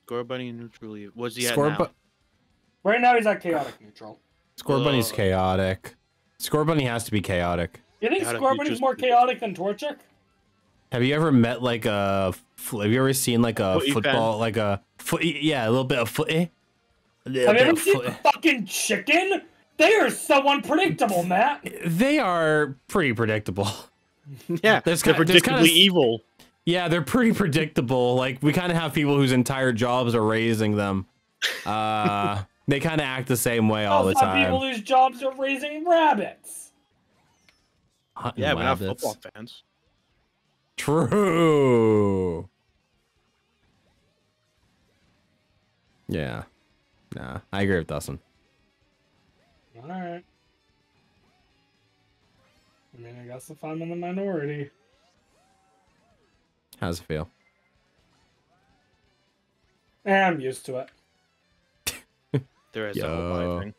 Score Bunny neutrally. What's he at Score now? Right now he's at chaotic neutral. Score Bunny's Ugh. chaotic. Score Bunny has to be chaotic. You think Chaotic Score Bunny's neutral's more pretty- chaotic than Torchic? Have you ever met like have you ever seen like a Footy football fan. like a foot? Yeah, a little bit of footy. A little Have you bit ever of seen footy. fucking chicken? They are so unpredictable, Matt. They are pretty predictable. Yeah, There's they're kind- there's kinda predictably s- evil. Yeah, they're pretty predictable. Like we kind of have people whose entire jobs are raising them. They kind of act the same way all the Also have people time. whose jobs are raising rabbits. Hunting Yeah, we're not rabbits. football fans. True. Yeah. Nah, I agree with Dustin. All right. I mean, I guess if I'm in the minority. How's it feel? I'm used to it. There is a Yo. whole line thing.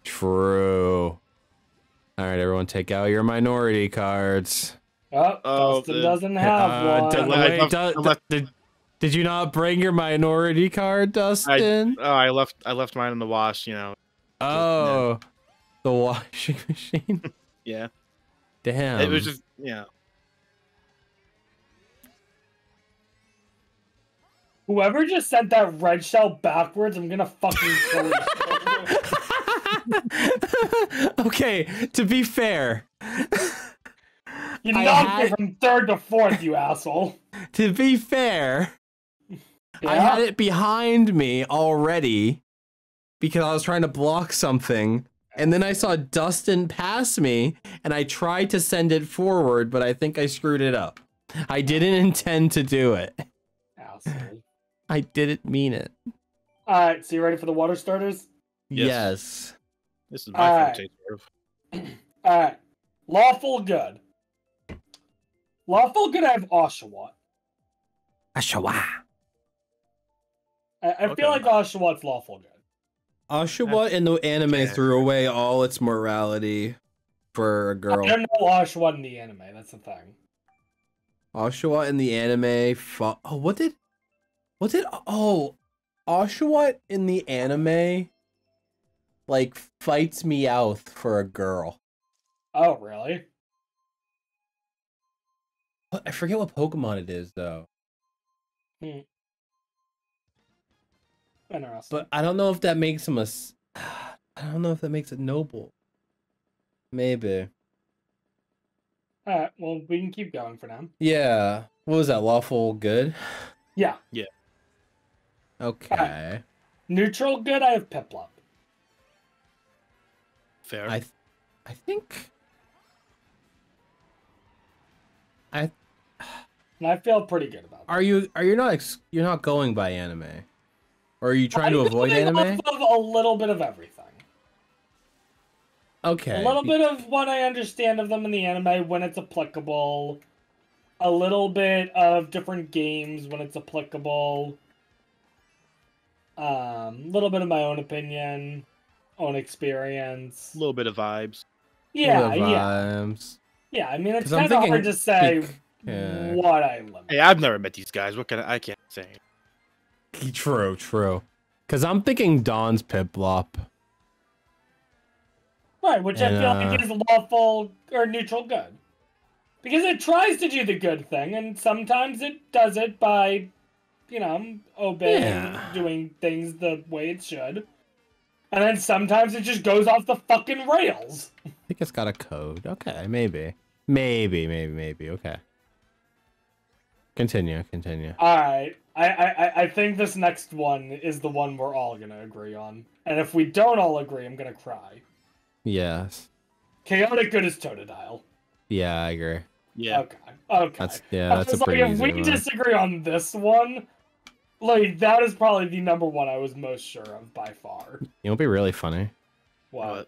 True. All right, everyone, take out your minority cards. Oh, Dustin the- doesn't have one. I left- Did you not bring your minority card, Dustin? I left mine in the wash, you know. Oh, the washing machine. Yeah. Damn. It was just, yeah. Whoever just sent that red shell backwards, I'm gonna fucking kill you. Okay, to be fair, You I knocked had- me from third to fourth, you asshole. to be fair, I Yeah? had it behind me already because I was trying to block something. And then I saw Dustin pass me, and I tried to send it forward, but I think I screwed it up. I didn't intend to do it. Asshole. I didn't mean it. Alright, so you ready for the water starters? Yes. This is my Alright. forte, sort of. Alright. Lawful good. Lawful good, I have Oshawott. Oshawa. I Okay. feel like Oshawott lawful good. Oshawott in the anime Okay. threw away all its morality for a girl. I don't know Oshawott in the anime, that's the thing. Oshawott in the anime Oshawott in the anime like fights Meowth for a girl. Oh, really? I forget what Pokemon it is though. Interesting. But I don't know if that makes him I don't know if that makes it noble. Maybe. Alright, well, we can keep going for now. Yeah. What was that? Lawful good? Yeah. Okay. Neutral good, I have Piplup. Fair. I think And I feel pretty good about that. you're not going by anime? Or are you trying to I'm avoid going anime? off of a little bit of everything. Okay. A little bit of what I understand of them in the anime when it's applicable. A little bit of different games when it's applicable. Little bit of my own opinion, own experience. A little bit of vibes. Yeah, The yeah, vibes. yeah. I mean, it's 'Cause I'm kind of hard thinking to say yeah. what I limit. Hey, I've never met these guys. I can't say. True. Because I'm thinking Dawn's Piplup. Right, which I And, feel like is lawful or neutral good. Because it tries to do the good thing, and sometimes it does it by, obeying, Yeah. doing things the way it should. And then sometimes it just goes off the fucking rails. I think it's got a code. Okay, maybe. Maybe. Okay. Continue. Alright, I think this next one is the one we're all gonna agree on. And if we don't all agree, I'm gonna cry. Yes. Chaotic good is Totodile. Yeah, I agree. Yeah. Okay. That's I that's a was like, pretty if easy we one. disagree on this one, like, that is probably the number one I was most sure of by far. You know, it'd be really funny. What?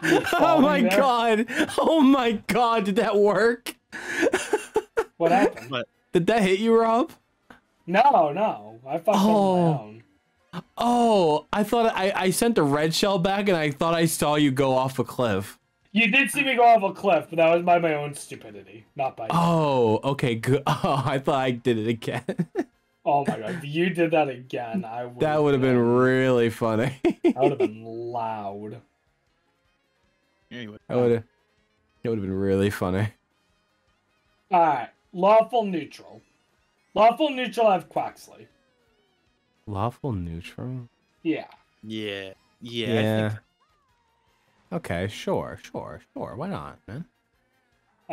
Oh my falling there? god! Oh my god! Did that work? What happened? Did that hit you, Rob? No. I fucked up on my own. Oh, I thought I sent the red shell back, and I thought I saw you go off a cliff. You did see me go off a cliff, but that was by my own stupidity, not by you. Oh, okay, good. Oh, I thought I did it again. Oh my god, if you did that again, I would. That would have been really funny. That would have been loud. Anyway. It would have been really funny. Alright, lawful neutral. Lawful neutral, I have Quaxley. Lawful neutral. Yeah. Yeah. Yeah. Okay, sure. Why not, man?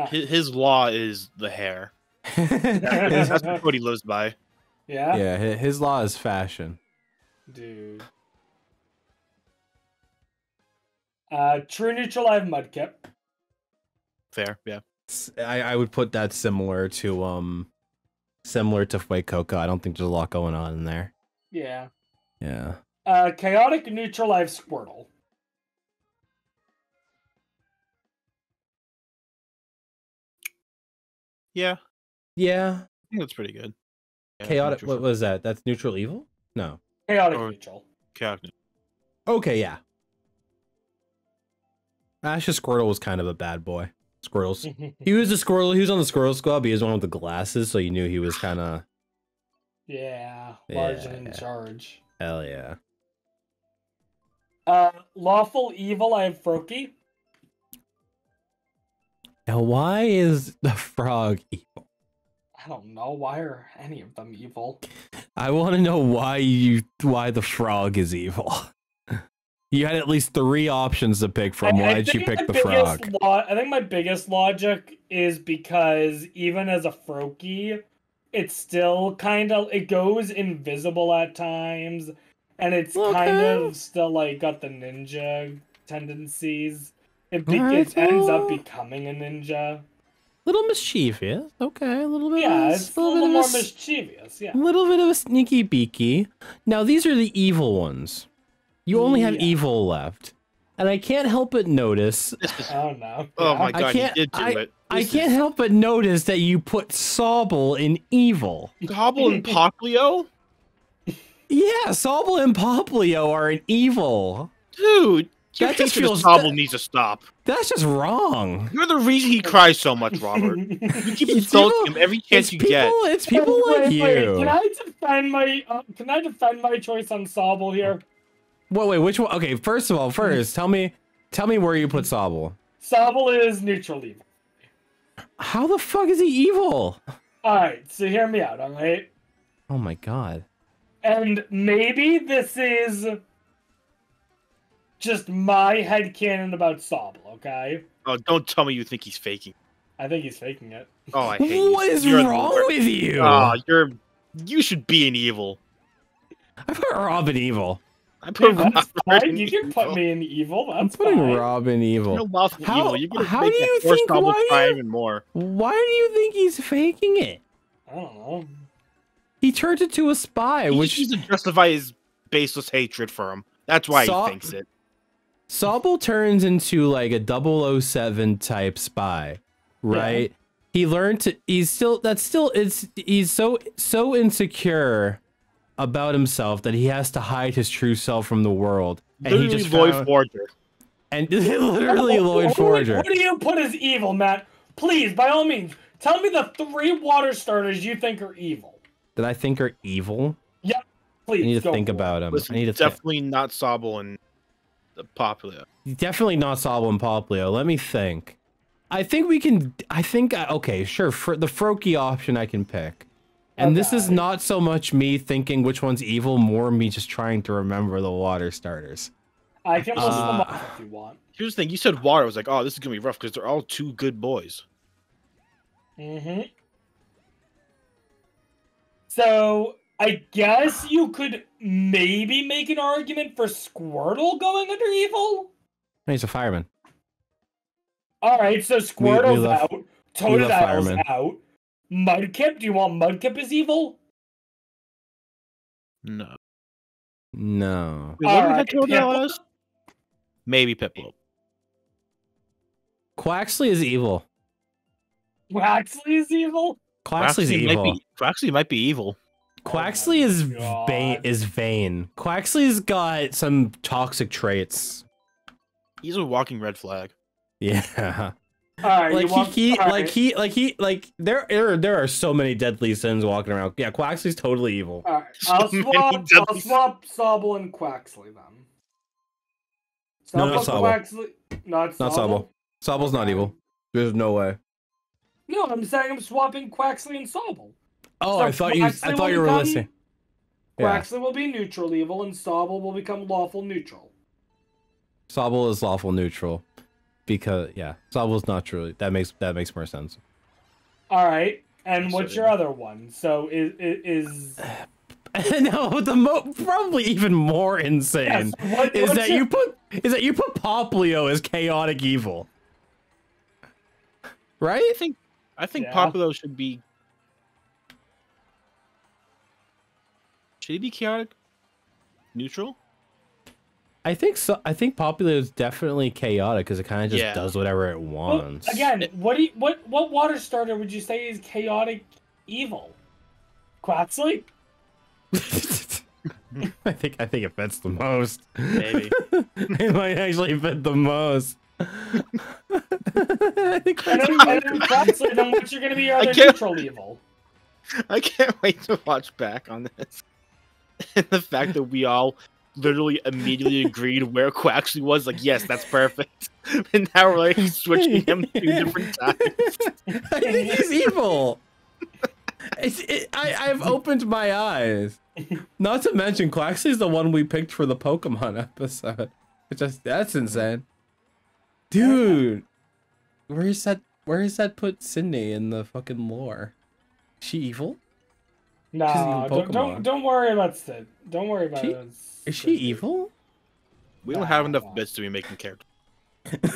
His law is the hair. That's what he lives by. Yeah? Yeah, his law is fashion. Dude. True neutral, I have Mudkip. Fair. Yeah. I would put that similar to Fuecoca. I don't think there's a lot going on in there. Yeah. Yeah. Chaotic neutral, I have Squirtle. Yeah. Yeah. I think that's pretty good. Yeah, Chaotic. neutral What was that? That's neutral evil? No. Chaotic Or- neutral. Chaotic. Okay, yeah. Ash's Squirtle was kind of a bad boy. Squirtles. He was a Squirtle. He was on the Squirrel Squad, but he was one with the glasses, so you knew he was kind of. Yeah, large and in Yeah. charge. Hell yeah. Lawful evil, I have Froakie. Now, why is the frog evil? I don't know. Why are any of them evil? I want to know why the frog is evil. You had at least 3 options to pick from. Why did you pick the frog? I think my biggest logic is because even as a Froakie, it's still kind of, it goes invisible at times, and it's kind of still like got the ninja tendencies. It ends up becoming a ninja. Little mischievous, okay, a little bit. Yeah, it's a little more mischievous. Yeah, a little bit of a sneaky beaky. Now these are the evil ones. You only have evil left, and I can't help but notice. Oh no! Oh my god, you did do it. I can't help but notice that you put Sobble in evil. Sobble and Popplio? Yeah, Sobble and Popplio are in evil. Dude, that just feels Sobble needs to stop. That's just wrong. You're the reason he cries so much, Robert. You keep insulting him every chance you get. It's people like you. Can I defend my choice on Sobble here? Wait, which one? Okay, first of all, tell me where you put Sobble. Sobble is neutral evil. How the fuck is he evil? Alright, so hear me out, alright? Oh my god. And maybe this is just my headcanon about Sobble, okay? Oh, don't tell me you think he's faking. I think he's faking it. Oh, I hate you. What is wrong with you? Oh, you should be an evil. I put Robin evil. I put Robin You can put me in evil. That's I'm putting fine. Robin evil. You're lawful evil. You're gonna how make do you that think? cry even more. Why do you think he's faking it? I don't know. He turned into a spy, which needs to justify his baseless hatred for him. That's why he thinks it. Sobble turns into like a 007 type spy, right? Yeah. He learned to. He's so insecure about himself that he has to hide his true self from the world. And literally he just Lloyd Forger. And literally Lloyd Forger. What do you put as evil, Matt? Please, by all means, tell me the 3 water starters you think are evil. That I think are evil? Yep. Please. I need to think about them. Listen, I need to definitely not Sobble and Popplio. Definitely not Sobble and Popplio. Let me think. I think we can. Okay, sure. For the Froakie option, I can pick. And this is not so much me thinking which one's evil, more me just trying to remember the water starters. I can list them up if you want. Here's the thing: you said water. I was like, oh, this is gonna be rough because they're all 2 good boys. Mm-hmm. So I guess you could maybe make an argument for Squirtle going under evil. He's a fireman. All right, so Squirtle's out. Totodile's out. Mudkip? Do you want Mudkip as evil? No. No. Right, maybe Piplup. Quaxly is evil. Quaxly is evil? Quaxly's evil. Quaxly might be evil. Quaxly is vain. Quaxly's got some toxic traits. He's a walking red flag. Yeah. Alright, there are so many deadly sins walking around. Yeah, Quaxly's totally evil. Alright, I'll swap Sobble and Quaxly then. No, not Sobble. Quaxly. Not Sobble. Sobble's not evil. There's no way. No, I'm saying I'm swapping Quaxly and Sobble. Oh, so I thought you were listening. Quaxly will be neutral evil and Sobble will become lawful neutral. Sobble is lawful neutral. Because Sobble's not true. That makes more sense. All right, and what's your other one? So is no, probably even more insane is that you put Popplio as chaotic evil, right? I think Popplio should be. Should he be chaotic? Neutral? I think so. I think Popplio is definitely chaotic because it kind of just does whatever it wants. Well, again, what water starter would you say is chaotic evil? Quaxly? I think it fits the most. Maybe it might actually fit the most. I think Quaxly, then what's gonna be your other neutral evil? I can't wait to watch back on this. And the fact that we all literally immediately agreed where Quaxly was, like, yes, that's perfect. And now we're like switching him 2 different times. I think he's evil. I've opened my eyes. Not to mention, Quaxly's the one we picked for the Pokemon episode. That's insane. Dude, where is that put Sydney in the fucking lore? Is she evil? No, don't worry about Sid. Don't worry about it. Is she evil? We don't have enough bits to be making characters.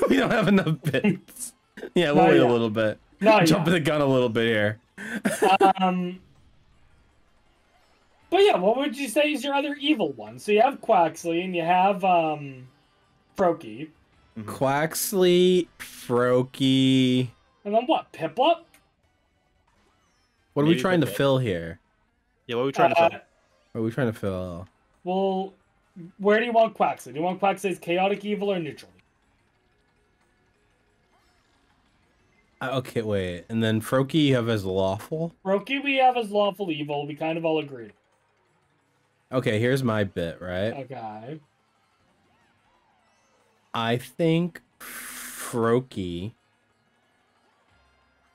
We don't have enough bits. Yeah, we'll wait a little bit. Jumping the gun a little bit here. But yeah, what would you say is your other evil one? So you have Quaxly and you have Froakie. Quaxly, Froakie. And then what? Piplup? What are we trying to fill here? Yeah, what are we trying to fill? What are we trying to fill? Well, where do you want Quaxly? Do you want Quaxly as chaotic evil or neutral? Okay, wait. And then Froakie you have as lawful? Froakie we have as lawful evil. We kind of all agreed. Okay, here's my bit, right? Okay. I think Froakie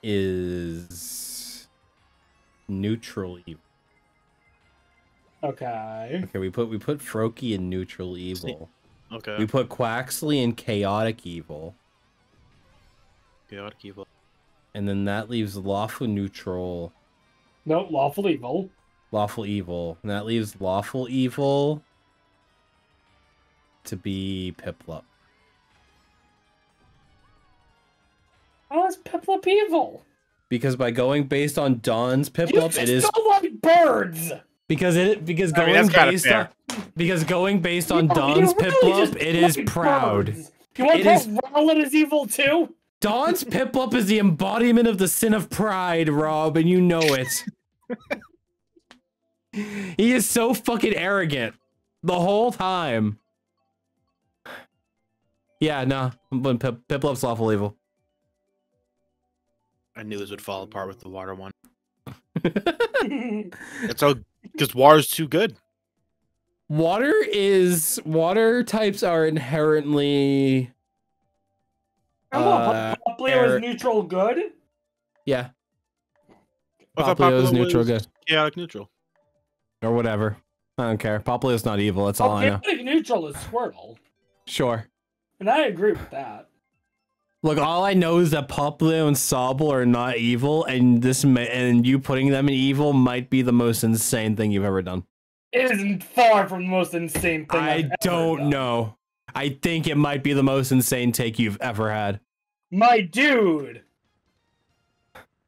is neutral evil. Okay. Okay, we put Froakie in neutral evil. Okay. We put Quaxly in chaotic evil. Chaotic evil. And then that leaves lawful neutral. No, lawful evil. Lawful evil. And that leaves lawful evil to be Piplup. How is Piplup evil? Because by going based on Dawn's Piplup, it is don't like birds. because going based on You Dawn's really Piplup, just it is like proud. birds. You want It to is- put Rowlet as evil too? Dawn's Piplup is the embodiment of the sin of pride, Rob, and you know it. He is so fucking arrogant the whole time. Yeah, no, but Piplup's lawful evil. I knew this would fall apart with the water one. It's all because water's too good. Water types are inherently Popplio is neutral good? yeah. I thought Popplio is Popplio neutral was good. Chaotic neutral. Or whatever. I don't care. Popplio's not evil, that's all I know. Chaotic neutral is Squirtle. Sure. And I agree with that. Look, all I know is that Popplio and Sobble are not evil, and and you putting them in evil might be the most insane thing you've ever done. It isn't far from the most insane thing I I've ever don't done. know. I think it might be the most insane take you've ever had. My dude.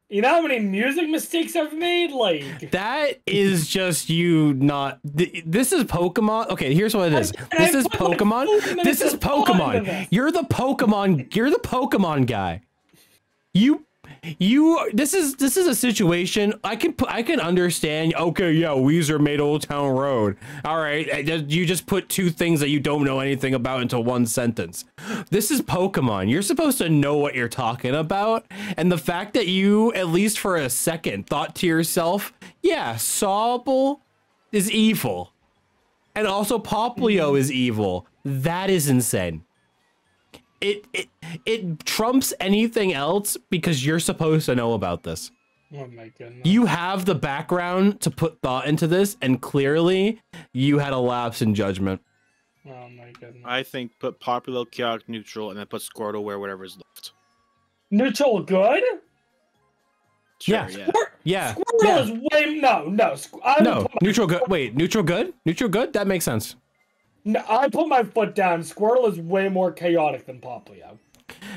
You know how many music mistakes I've made? Like, That is just you not. This is Pokemon. Okay, here's what it is. This is Pokemon. This is Pokemon. You're the Pokemon. You're the Pokemon guy. This is a situation I can understand. Okay, yeah, Weezer made Old Town Road. All right, you just put two things that you don't know anything about into one sentence. This is Pokemon. You're supposed to know what you're talking about, and the fact that you, at least for a second, thought to yourself, yeah, Sobble is evil, and also Popplio is evil. That is insane. It trumps anything else because you're supposed to know about this. oh my goodness. You have the background to put thought into this, and clearly you had a lapse in judgment. Oh my goodness. I think put Popplio, chaotic neutral, and then put Squirtle where whatever's left. Neutral good? Sure, Yeah. Yeah. Squirtle Yeah. is way no. No, neutral good. Wait, neutral good? Neutral good? That makes sense. No, I put my foot down. Squirtle is way more chaotic than Popplio.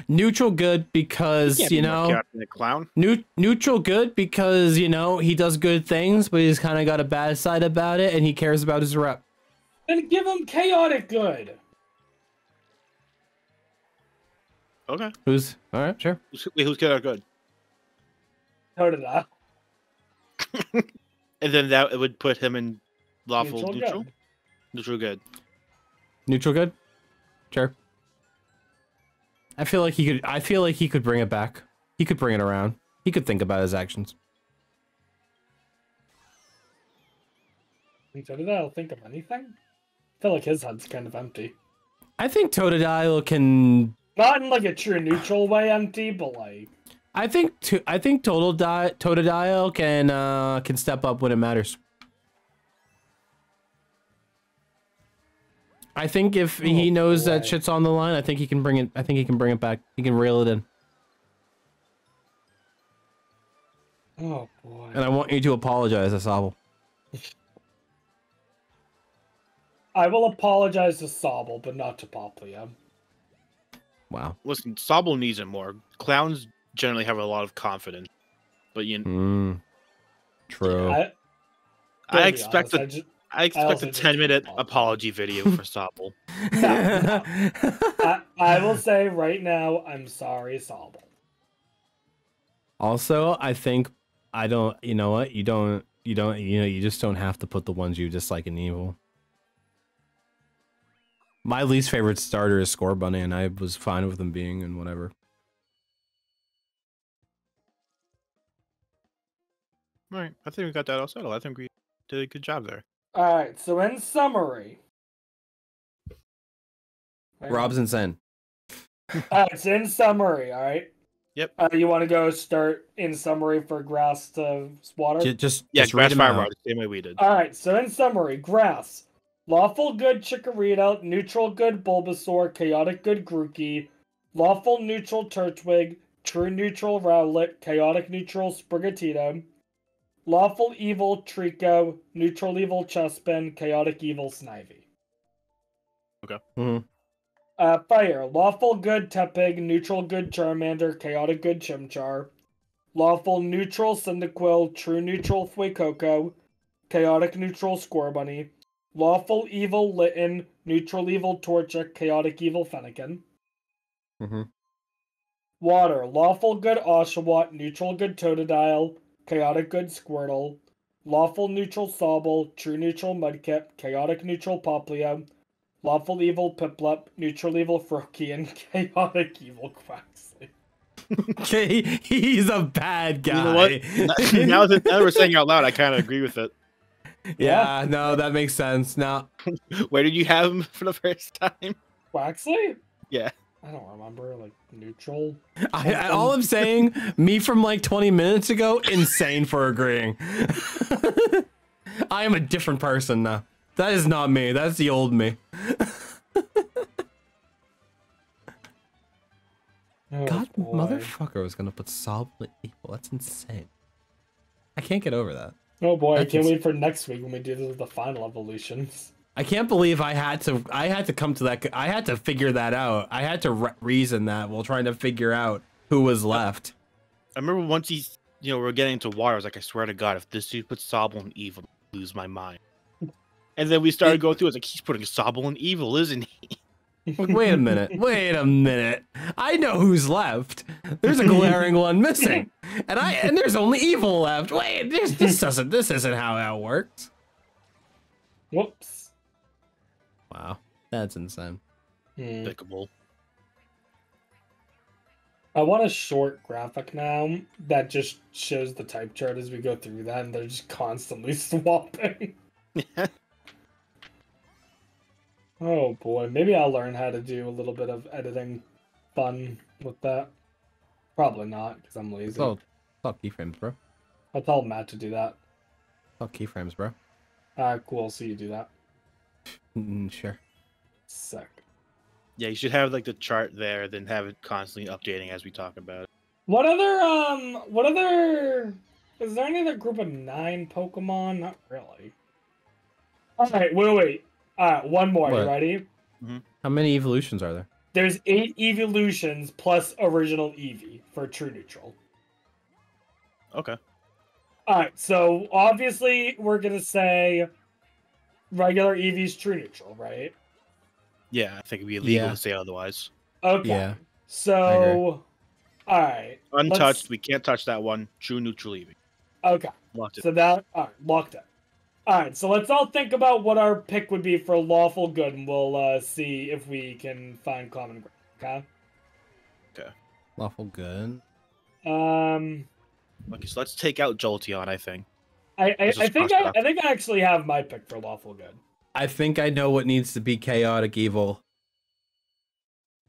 Neutral good because, you know, Chaotic and a clown. neutral good because, you know, he does good things, but he's kind of got a bad side about it, and he cares about his rep. Then give him chaotic good. Okay. Who's all right? Sure. Who's chaotic good? Totodile. And then that it would put him in lawful neutral. good. Neutral good. Neutral good. Sure. I feel like he could bring it back. He could bring it around. He could think about his actions. And Totodile think of anything? I feel like his head's kind of empty. I think Totodile can. Not in like a true neutral way empty, but like I think Totodile can step up when it matters. I think if he knows that shit's on the line, I think he can bring it. I think he can bring it back. He can reel it in. Oh boy. And I want you to apologize to Sobble. I will apologize to Sobble, but not to Poplia. Wow. Listen, Sobble needs it more. Clowns generally have a lot of confidence, but True. I expect honest, I expect also a just 10-minute apologize. apology video for Sobble. I will say right now, I'm sorry, Sobble. Also, I think you know what? You just don't have to put the ones you dislike in evil. My least favorite starter is Score Bunny, and I was fine with him being in whatever. All right, I think we got that all settled. I think we did a good job there. All right, so in summary, Rob's insane. All right, so in summary, all right. Yep. You want to go start in summary for grass to water? Just Yeah, read Grass them Fire out. Rod, the same way we did. All right, so in summary, grass. Lawful good Chikorita, neutral good Bulbasaur, chaotic good Grookey, lawful neutral Turtwig, true neutral Rowlet, chaotic neutral Sprigatito, lawful evil Trico, neutral evil Chespin, chaotic evil Snivy. Okay. Mm-hmm. Fire. Lawful good Tepig, neutral good Charmander, chaotic good Chimchar, lawful neutral Cyndaquil, true neutral Fuecoco, chaotic neutral Scorbunny, lawful evil Litten, neutral evil Torchic, chaotic evil Fennekin. Mm-hmm. Water. Lawful good Oshawott, neutral good Totodile, chaotic good Squirtle, lawful neutral Sobble, true neutral Mudkip, chaotic neutral Popplio, lawful evil Piplup, neutral evil Froakie, and chaotic evil Quaxley. Okay, he's a bad guy. You know what? now that we're saying it out loud, I kind of agree with it. Yeah, no, that makes sense. Now, Where did you have him for the first time? Quaxley? Yeah. I don't remember, like, neutral. all I'm saying, me from like 20 minutes ago, insane for agreeing. I am a different person now. That is not me. That's the old me. Oh, God, boy. motherfucker was gonna put Sobble equal. That's insane. I can't get over that. Oh boy, I That's can't wait for next week when we do the final evolutions. I can't believe I had to come to that. I had to figure that out. I had to reason that while trying to figure out who was left. I remember once we're getting into water, I was like, I swear to God, if this dude puts Sobble in evil, I'll lose my mind. And then we started going through, I was like, he's putting Sobble in evil, isn't he? Like, wait a minute. I know who's left. There's a glaring one missing, and there's only evil left. Wait, this isn't how that works. Whoops. Wow, that's insane. Despicable. I want a short graphic now that just shows the type chart as we go through that, and they're just constantly swapping. Oh boy, maybe I'll learn how to do a little bit of editing fun with that. Probably not, because I'm lazy. It's all keyframes, bro. I'll tell Matt to do that. It's all keyframes, bro. Cool, so you do that. Sure. Sick. Yeah, you should have like the chart there, then have it constantly updating as we talk about it. What other is there any other group of 9 Pokemon? Not really. Alright, wait. Alright, one more. What? You ready? How many evolutions are there? There's 8 evolutions plus original Eevee for true neutral. Okay. Alright, so obviously we're gonna say regular Eevee's true neutral, right? Yeah, I think it'd be illegal Yeah. to say otherwise. Okay. Yeah. So alright. Untouched, we can't touch that one. True neutral Eevee. Okay. Locked it. So that locked it. Alright, so let's all think about what our pick would be for lawful good, and we'll see if we can find common ground. Okay? Lawful good. Okay, so let's take out Jolteon, I think. I Let's just think cross it I off. think I actually have my pick for lawful good. I think I know what needs to be chaotic evil.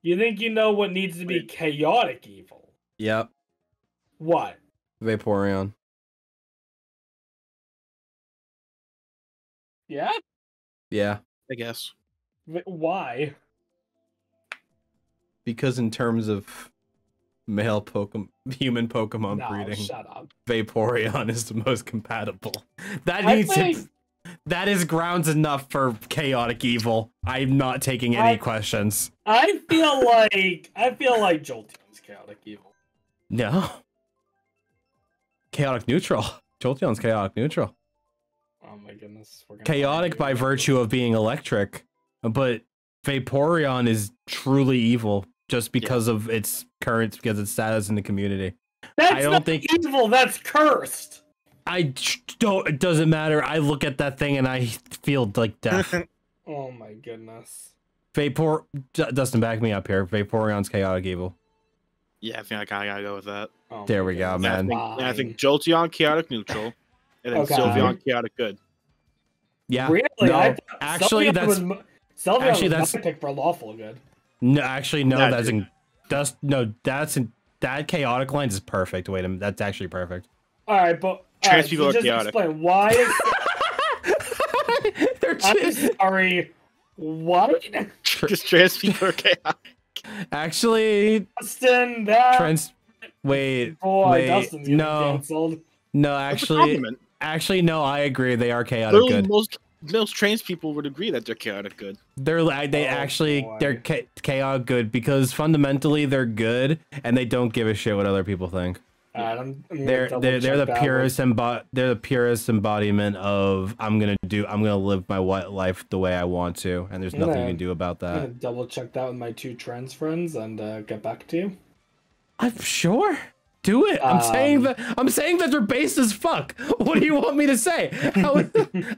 You think you know what needs to be chaotic evil? Yep. What? Vaporeon. Yeah? Yeah, I guess. Why? because in terms of male Pokemon, human Pokemon No, breeding, shut up. Vaporeon is the most compatible. That I needs think to. That is grounds enough for chaotic evil. I'm not taking any questions. I feel like Jolteon's chaotic evil. No. Chaotic neutral. Jolteon's chaotic neutral. Oh my goodness. We're gonna Chaotic argue by about virtue of being electric, but Vaporeon is truly evil just because of its status in the community. That's I don't not think- evil. That's cursed. Don't. It doesn't matter. I look at that thing and I feel like death. Oh my goodness. Dustin, back me up here. Vaporeon's chaotic evil. Yeah, I think I kind of gotta go with that. Oh There my we go, goodness. man. I think Jolteon chaotic neutral, and then Okay. Sylveon chaotic good. Yeah. Really? No, I thought actually, Sylveon that's was Sylveon actually, was that's- my pick for lawful good. no. Actually, no. That That's dude. in. That's no. That's in. That chaotic line is perfect. Wait a minute. That's actually perfect. All right, but Trans people are just chaotic. explain why. They're I'm just, sorry. What? Just trans people are chaotic. actually Dustin, that Wait. boy, wait, Dustin's getting no. canceled. No. That's a Actually. compliment. Actually, no. I agree. They are chaotic Literally, good. most trans people would agree that they're chaotic good. They Oh, actually boy. they're chaotic good because fundamentally they're good and they don't give a shit what other people think. Alright, I'm gonna They're double-check the that purest they're the purest embodiment of I'm gonna live my life the way I want to, and there's nothing you can do about I'm gonna that. double check that with my two trans friends and get back to you. I'm sure. Do it. I'm saying that they're based as fuck. What do you want me to say?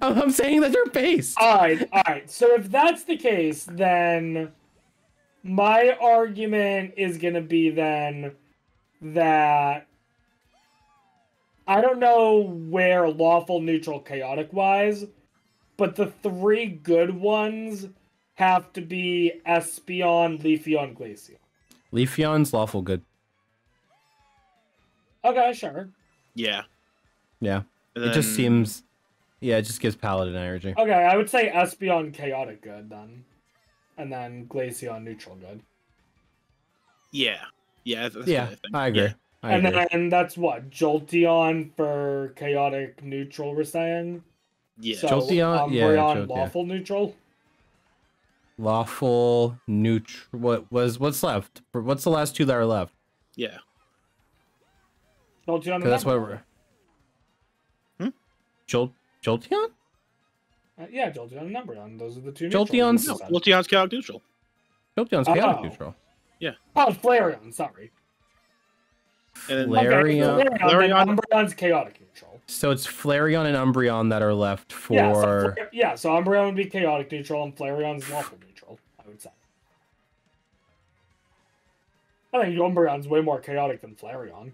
I'm saying that they're based. Alright. So if that's the case, then my argument is gonna be then that I don't know where lawful, neutral, chaotic wise, but the three good ones have to be Espeon, Leafeon, Glaceon. Leafeon's lawful good. Okay, sure. Yeah. Yeah. And It just then- seems. Yeah, it just gives paladin energy. Okay, I would say Espeon, chaotic good then. And then Glaceon, neutral good. Yeah. Yeah. That's Yeah, what I think. I agree. Yeah. I And agree. then that's what? Jolteon for chaotic neutral, we're saying? Yeah. So Jolteon- yeah, Umbreon, Jolteon. lawful neutral? Lawful neutral. What's left? What's the last two that are left? Yeah. Jolteon and Because that's what Umbreon. we're. Jolteon? Yeah, Jolteon and Umbreon. Those are the two Jolteon's- neutrals. No, Jolteon's chaotic neutral. Jolteon's chaotic Oh. neutral. Oh, Flareon, sorry. And then Flareon. Okay, Flareon- then Umbreon's chaotic neutral. So it's Flareon and Umbreon that are left for. So Umbreon would be chaotic neutral and Flareon's lawful neutral, I would say. I think Umbreon's way more chaotic than Flareon.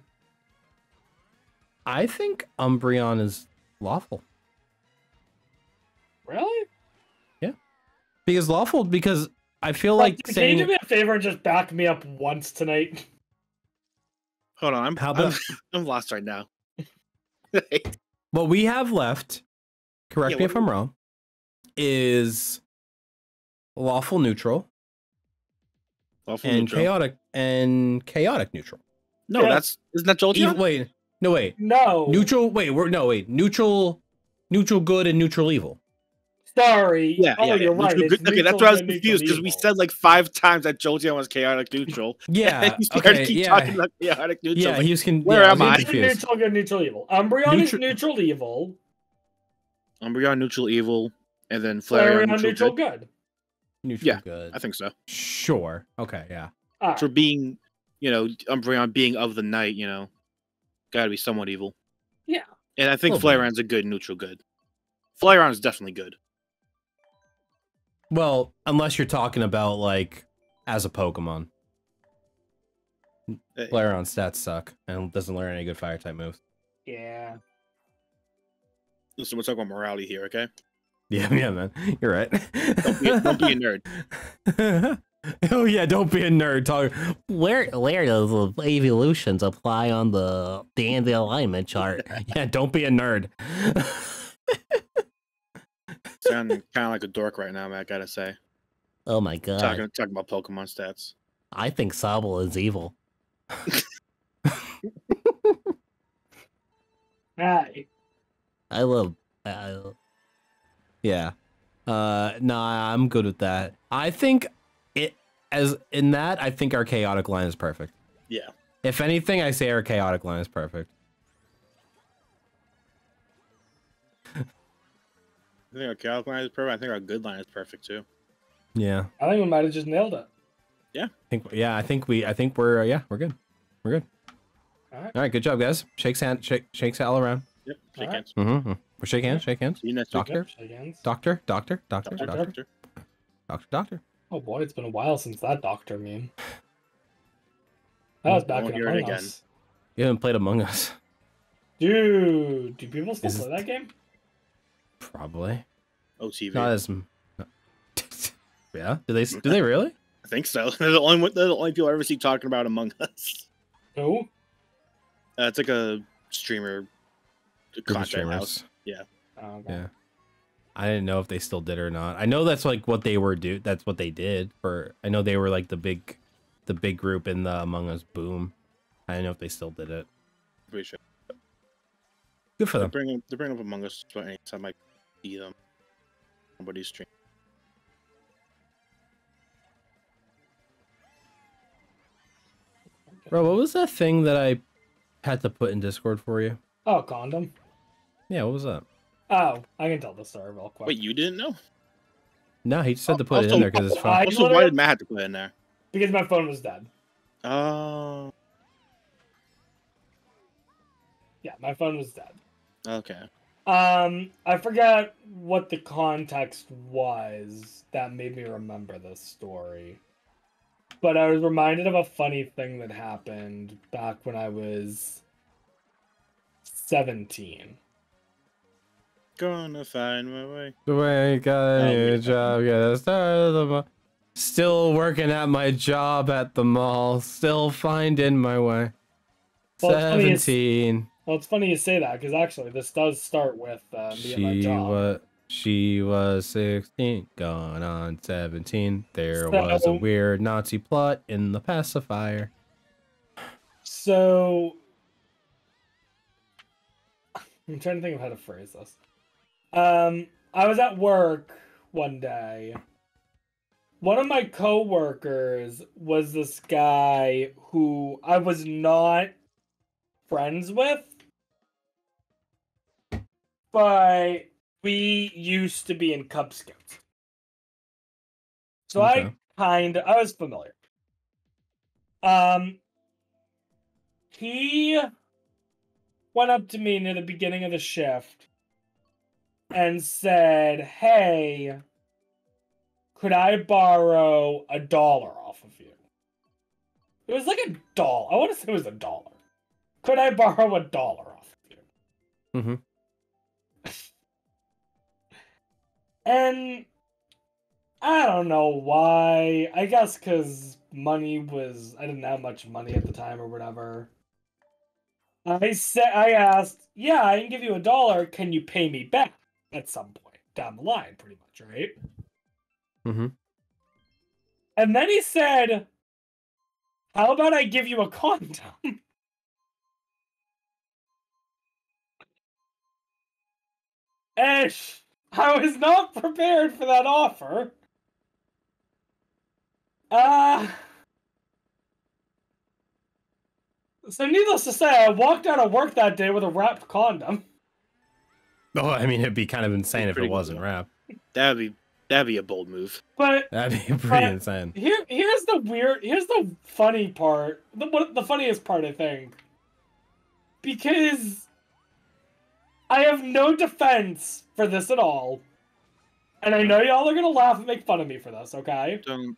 I think Umbreon is lawful. Really? Because I feel like Can saying. you do me a favor and just back me up once tonight? Hold on. How about- I'm lost right now. What we have left, correct Yeah, me what if I'm wrong, is lawful neutral Lawful and neutral. chaotic neutral. No, Yeah. isn't that Jolteon? Wait, No. neutral. Neutral good and neutral evil. Sorry. Yeah, oh, yeah, you're yeah. right. Neutral It's good- okay, that's neutral why I was good, neutral confused because we evil. said like 5 times that Jolteon was chaotic neutral. Yeah. You started Okay. keep Yeah. talking about chaotic neutral. Yeah. like, He was where am I? confused. Neutral good, neutral evil. Umbreon is Neutral- neutral evil. Umbreon neutral evil, and then Flareon Flareon neutral good. good. Neutral Yeah, good. I think so. Sure. Okay. Yeah. Alright. For being, Umbreon being of the night, gotta be somewhat evil. Yeah. And I think Little bit. Flareon's a good neutral good. Flareon is definitely good. Well, unless you're talking about like as a Pokemon. Flareon's stats suck and doesn't learn any good fire type moves. Yeah. So we're talking about morality here, okay? Yeah, man. You're right. Don't be a nerd. Oh yeah, don't be a nerd. Talk. Where does the evolutions apply on the alignment chart? Yeah, don't be a nerd. Sounding kind of like a dork right now, man. I gotta say. Oh my god. Talking about Pokemon stats. I think Sobble is evil. Hi. I love Yeah. Nah, I'm good with that. I think I think our chaotic line is perfect. Yeah. If anything, I say our chaotic line is perfect. I think our chaotic line is perfect. I think our good line is perfect too. Yeah. I think we might have just nailed it. I think we're we're good. We're good. All All right, good job, guys. Shakes all around. Yep. Shake Alright. hands. Mm-hmm. We're shake hands. Shake hands. See you next week. Doctor. Shake hands. Doctor. Oh boy, it's been a while since that doctor meme. That was back Won't in hear it Among again. Us. You haven't played Among Us. Dude, do people still Is- play that game? Probably. OTV. Not as. Yeah. Do they really? I think so. They're the only people I ever see talking about Among Us. No. It's like a streamer Group of content house. streamers. Oh, okay. Yeah. I didn't know if they still did it or not. I know that's like what they were that's what they did for. I know they were like the big group in the Among Us boom. I don't know if they still did it. Pretty sure. Good for They them. bring up Among Us anytime I see them. Somebody's stream. Bro, what was that thing that I had to put in Discord for you? Oh, condom. Yeah, what was that? Oh, I can tell the story real quick. Wait, you didn't know? No, he just had to put it in Also- there because it's fun. I Also, why literally- did Matt have to put it in there? Because my phone was dead. Oh, Yeah, my phone was dead. okay. I forgot what the context was that made me remember this story. But I was reminded of a funny thing that happened back when I was 17. Gonna find my way. The way I got a new yeah. job, got the start of the month. Still working at my job at the mall. Still finding my way. Well, it's funny is- 17. Well, it's funny you say that because actually this does start with me at my job. She was 16, gone on 17. There So- was a weird Nazi plot in the pacifier. So I'm trying to think of how to phrase this. I was at work one day. One of my coworkers was this guy who I was not friends with, but we used to be in Cub Scouts. So Okay. I was familiar. He went up to me near the beginning of the shift and said, "Hey, could I borrow $1 off of you?" It was like $1. I want to say it was $1. Could I borrow $1 off of you? Mhm. And I don't know why. I guess because I didn't have much money at the time or whatever. I asked, "Yeah, I can give you $1. Can you pay me back at some point down the line?" Pretty much, right? Mm-hmm. And then he said, "How about I give you a condom?" And I was not prepared for that offer. So needless to say, I walked out of work that day with a wrapped condom. Oh, I mean, it'd be kind of insane if it pretty wasn't cool. rap. That'd be a bold move. But That'd be pretty But- insane. here's the funny part. The funniest part, I think. Because I have no defense for this at all. And I know y'all are gonna laugh and make fun of me for this, okay? Don't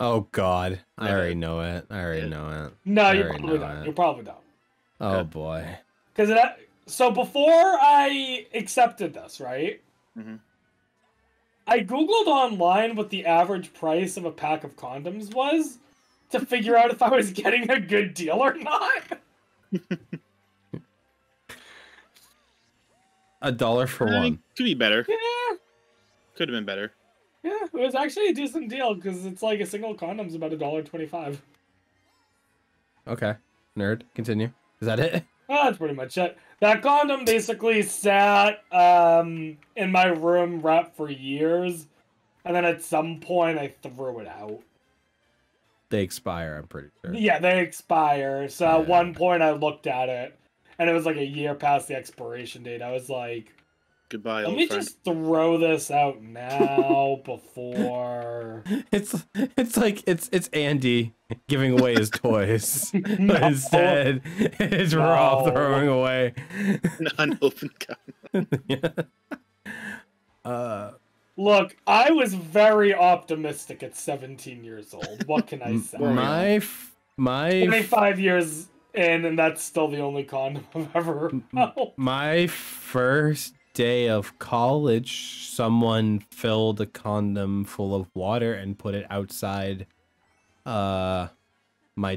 Oh God, I Yeah. already know it. I already know it. No, I you already probably know don't. it. You probably don't. Oh Okay. boy. So before I accepted this, right? Mhm. I googled online what the average price of a pack of condoms was to figure out if I was getting a good deal or not. $1 for I one. mean, could be better. Yeah, Could have been better. yeah, it was actually a decent deal because it's like a single condom's about $1.25. Okay, nerd. Continue. Is that it? Oh, that's pretty much it. That condom basically sat in my room wrapped for years, and then at some point I threw it out. They expire. I'm pretty sure. Yeah, they expire. So at one point I looked at it, and it was like a year past the expiration date. I was like, Goodbye, let old me friend. just throw this out now before. It's like it's Andy giving away his toys. But No. instead, it's Rob No. throwing away. An unopened condom. Look, I was very optimistic at 17 years old. What can I say? My 25 years in, and that's still the only condom I've ever held. my first day of college, someone filled a condom full of water and put it outside my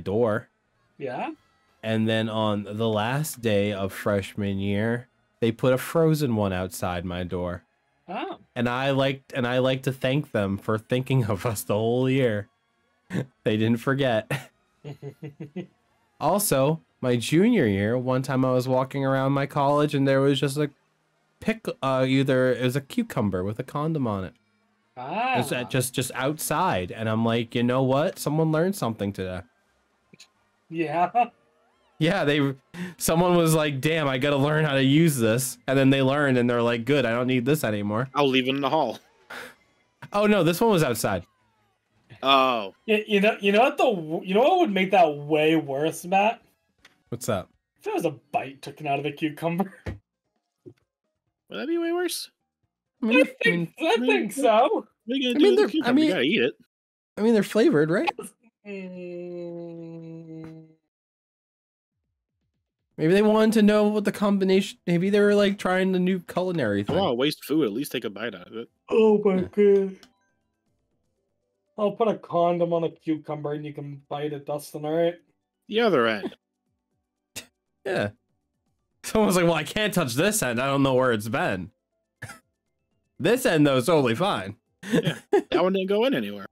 door. Yeah? And then on the last day of freshman year, they put a frozen one outside my door. Oh. And I like to thank them for thinking of us the whole year. They didn't forget. Also, my junior year, one time I was walking around my college and there was just a it was a cucumber with a condom on it. Ah. It's just outside, and I'm like, you know what? Someone learned something today. Yeah. Yeah, someone was like, damn, I gotta learn how to use this. And then they learned and they're like, good, I don't need this anymore. I'll leave it in the hall. Oh no, this one was outside. Oh. You know what would make that way worse, Matt? What's up? If there was a bite taken out of the cucumber. Would that be way worse? I think so. What are you I gonna do mean, with they're- the cucumber? I mean- You gotta eat it. I mean, they're flavored, right? Mm. Maybe they wanted to know what the combination. Maybe they were like trying the new culinary I thing. don't want to waste food. At least take a bite out of it. Oh my god. I'll put a condom on a cucumber and you can bite it, Dustin, alright? The other end. Yeah. Someone's like, well, I can't touch this end. I don't know where it's been. This end, though, is totally fine. That one didn't go in anywhere.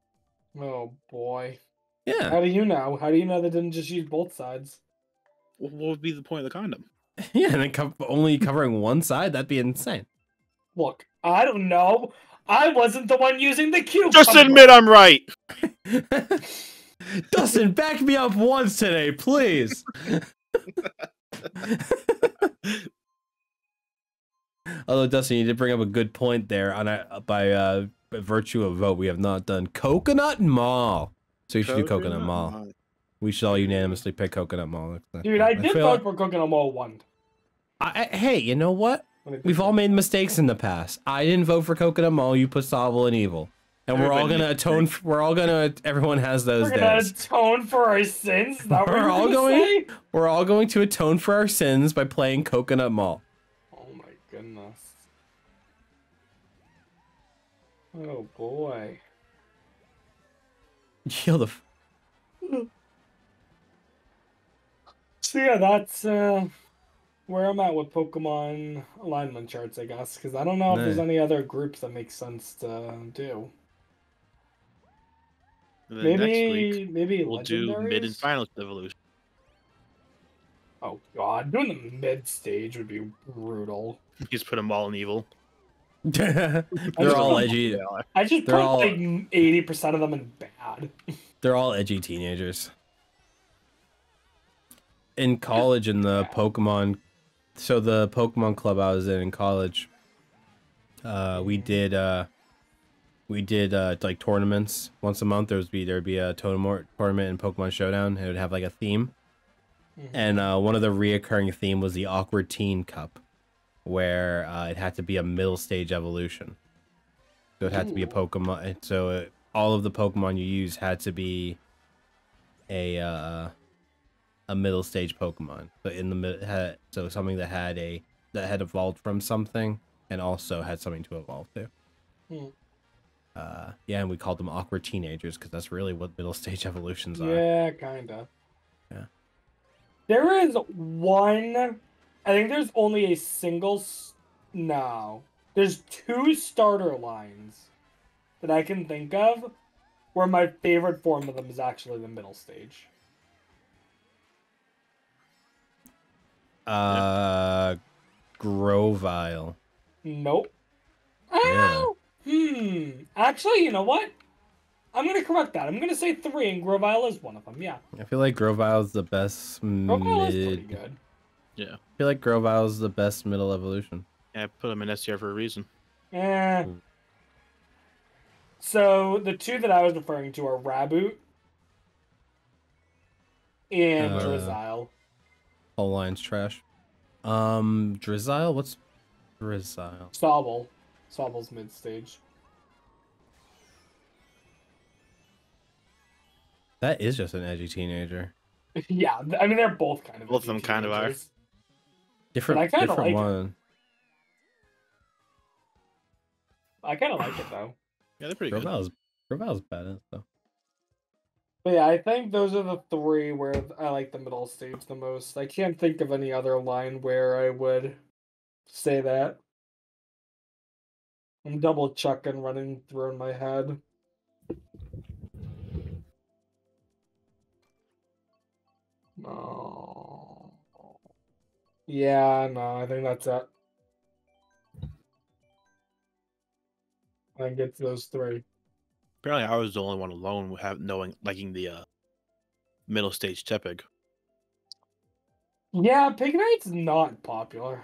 Oh boy. Yeah. How do you know? How do you know they didn't just use both sides? What would be the point of the condom? Yeah, and then only covering one side, that'd be insane. Look, I don't know. I wasn't the one using the cucumber. Just admit I'm right. Dustin, back me up once today, please. Although, Dustin, you did bring up a good point there. By virtue of vote, we have not done Coconut Mall. So you should do Coconut Mall. We should all unanimously pick Coconut Mall. Dude, I did vote for Coconut Mall 1. Hey, you know what? We've all made mistakes in the past. I didn't vote for Coconut Mall. You put Sovel and Evil. And we're all gonna atone. Everyone has those We're gonna days. atone for our sins. Is that what We're you're all gonna going. say? We're all going to atone for our sins by playing Coconut Mall. Oh my goodness. Oh boy. Yo, the. So yeah, that's where I'm at with Pokemon alignment charts, I guess, because I don't know if there's Nice. any other groups that make sense to do. And then next week, Maybe we'll do mid and legendaries? final evolution. Oh god, doing the mid stage would be brutal. Just put them all in evil. They're all edgy. I just They're put all- like 80% of them in bad. They're all edgy teenagers. In college, in the Pokemon, so the Pokemon club I was in college, we did like tournaments once a month. There'd be a tournament in Pokemon Showdown, and it would have like a theme. And one of the reoccurring theme was the Awkward Teen Cup, where it had to be a middle stage evolution. So it had to be a Pokemon. And so all of the Pokemon you use had to be a middle stage Pokemon. So in the so something that had evolved from something and also had something to evolve to. Yeah, and we called them awkward teenagers because that's really what middle stage evolutions are. Yeah, kinda. Yeah. There is one. I think there's only a single. No, there's 2 starter lines that I can think of where my favorite form of them is actually the middle stage. Grovyle. Nope. Yeah. Actually, you know what? I'm gonna correct that. I'm gonna say 3, and Grovyle is one of them. Yeah, I feel like Grovyle's the best Grovyle is pretty mid. good. Yeah. I feel like Grovyle's the best middle evolution. Yeah, I put him in S tier for a reason. Eh. So the 2 that I was referring to are Raboot and Drizzile. Whole line's trash. Drizzile? What's Drizzile? Sobble. Sobble's mid stage. That is just an edgy teenager. Yeah, I mean they're both kind of. Both of them kind of are. teenagers. Different, But I kinda different like it. one. I kind of like it though. Yeah, they're pretty good. Grovyle's badass though. But yeah, I think those are the 3 where I like the middle stage the most. I can't think of any other line where I would say that. I'm double checking, running through in my head. No. Yeah, no, I think that's it. I think it's those 3. Apparently, I was the only one alone liking the middle stage Tepig. Yeah, Pignite's not popular.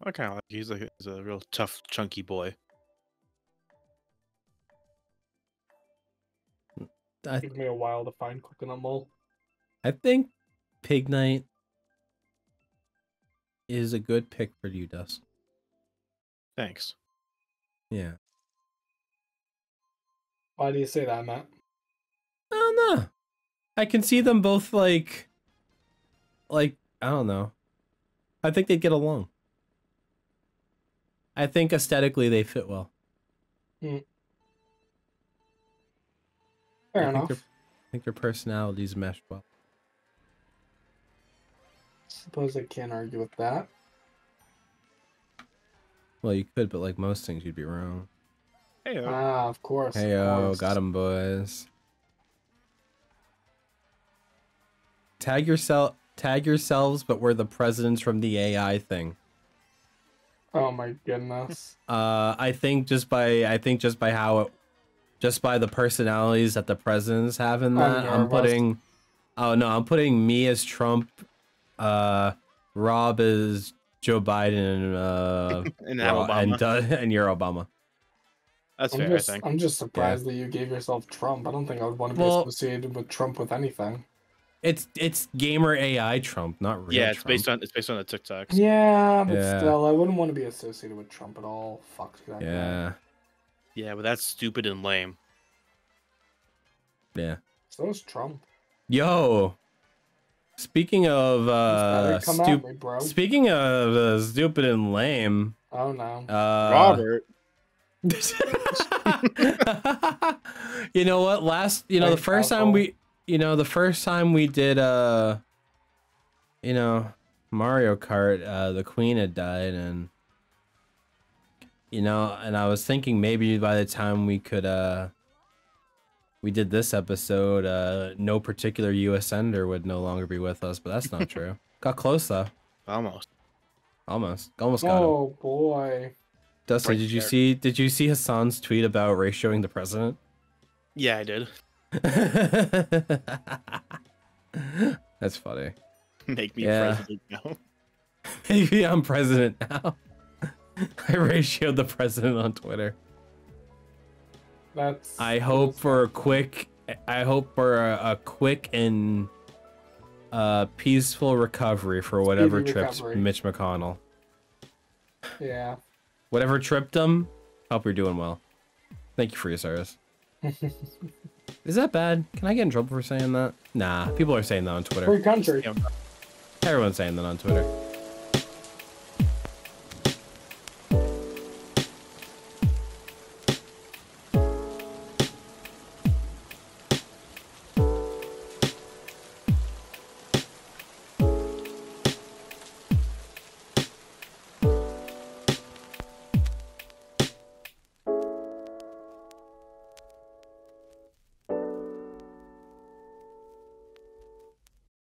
I kind of like. He's a real tough, chunky boy. Took me a while to find Coconut Mole. I think Pignite is a good pick for you, Dust. Thanks. Yeah. Why do you say that, Matt? I don't know. I can see them both like I don't know. I think they'd get along. I think aesthetically they fit well. Fair enough. I think their personalities mesh well. Suppose I can't argue with that. Well, you could, but like most things, you'd be wrong. Hey, Ah, of course. Hey, of yo, course. got 'em, boys. Tag yourselves, but we're the presidents from the AI thing. Oh my goodness. I think just by the personalities that the presidents have in that, I'm putting. Oh no, I'm putting me as Trump, Rob as Joe Biden, and Obama. and you're Obama. That's fair, I think. I'm just surprised that you gave yourself Trump. I don't think I would want to be associated with Trump with anything. It's gamer AI Trump, not real. Yeah, it's Trump. based on the TikToks. Yeah, but Yeah. still, I wouldn't want to be associated with Trump at all. Fuck that guy. Yeah, Yeah, but that's stupid and lame. yeah. So is Trump. Yo, speaking of Better come at me, bro. speaking of stupid and lame, Oh no. Robert. You know what? The first time we did Mario Kart, the Queen had died, and and I was thinking maybe by the time we did this episode, no particular U.S. senator would no longer be with us, but that's not true. Got close though. Almost. Almost got him. Oh boy. Dustin, Right did you see Hassan's tweet about ratioing the president? Yeah, I did. That's funny. Make me Yeah. president now. Maybe I'm president now. I ratioed the president on Twitter. I hope for a quick and peaceful recovery for whatever Speedy trips recovery. Mitch McConnell. Yeah. Whatever tripped him, hope you're doing well. Thank you for your service. Is that bad? Can I get in trouble for saying that? Nah, people are saying that on Twitter. Free country. Everyone's saying that on Twitter.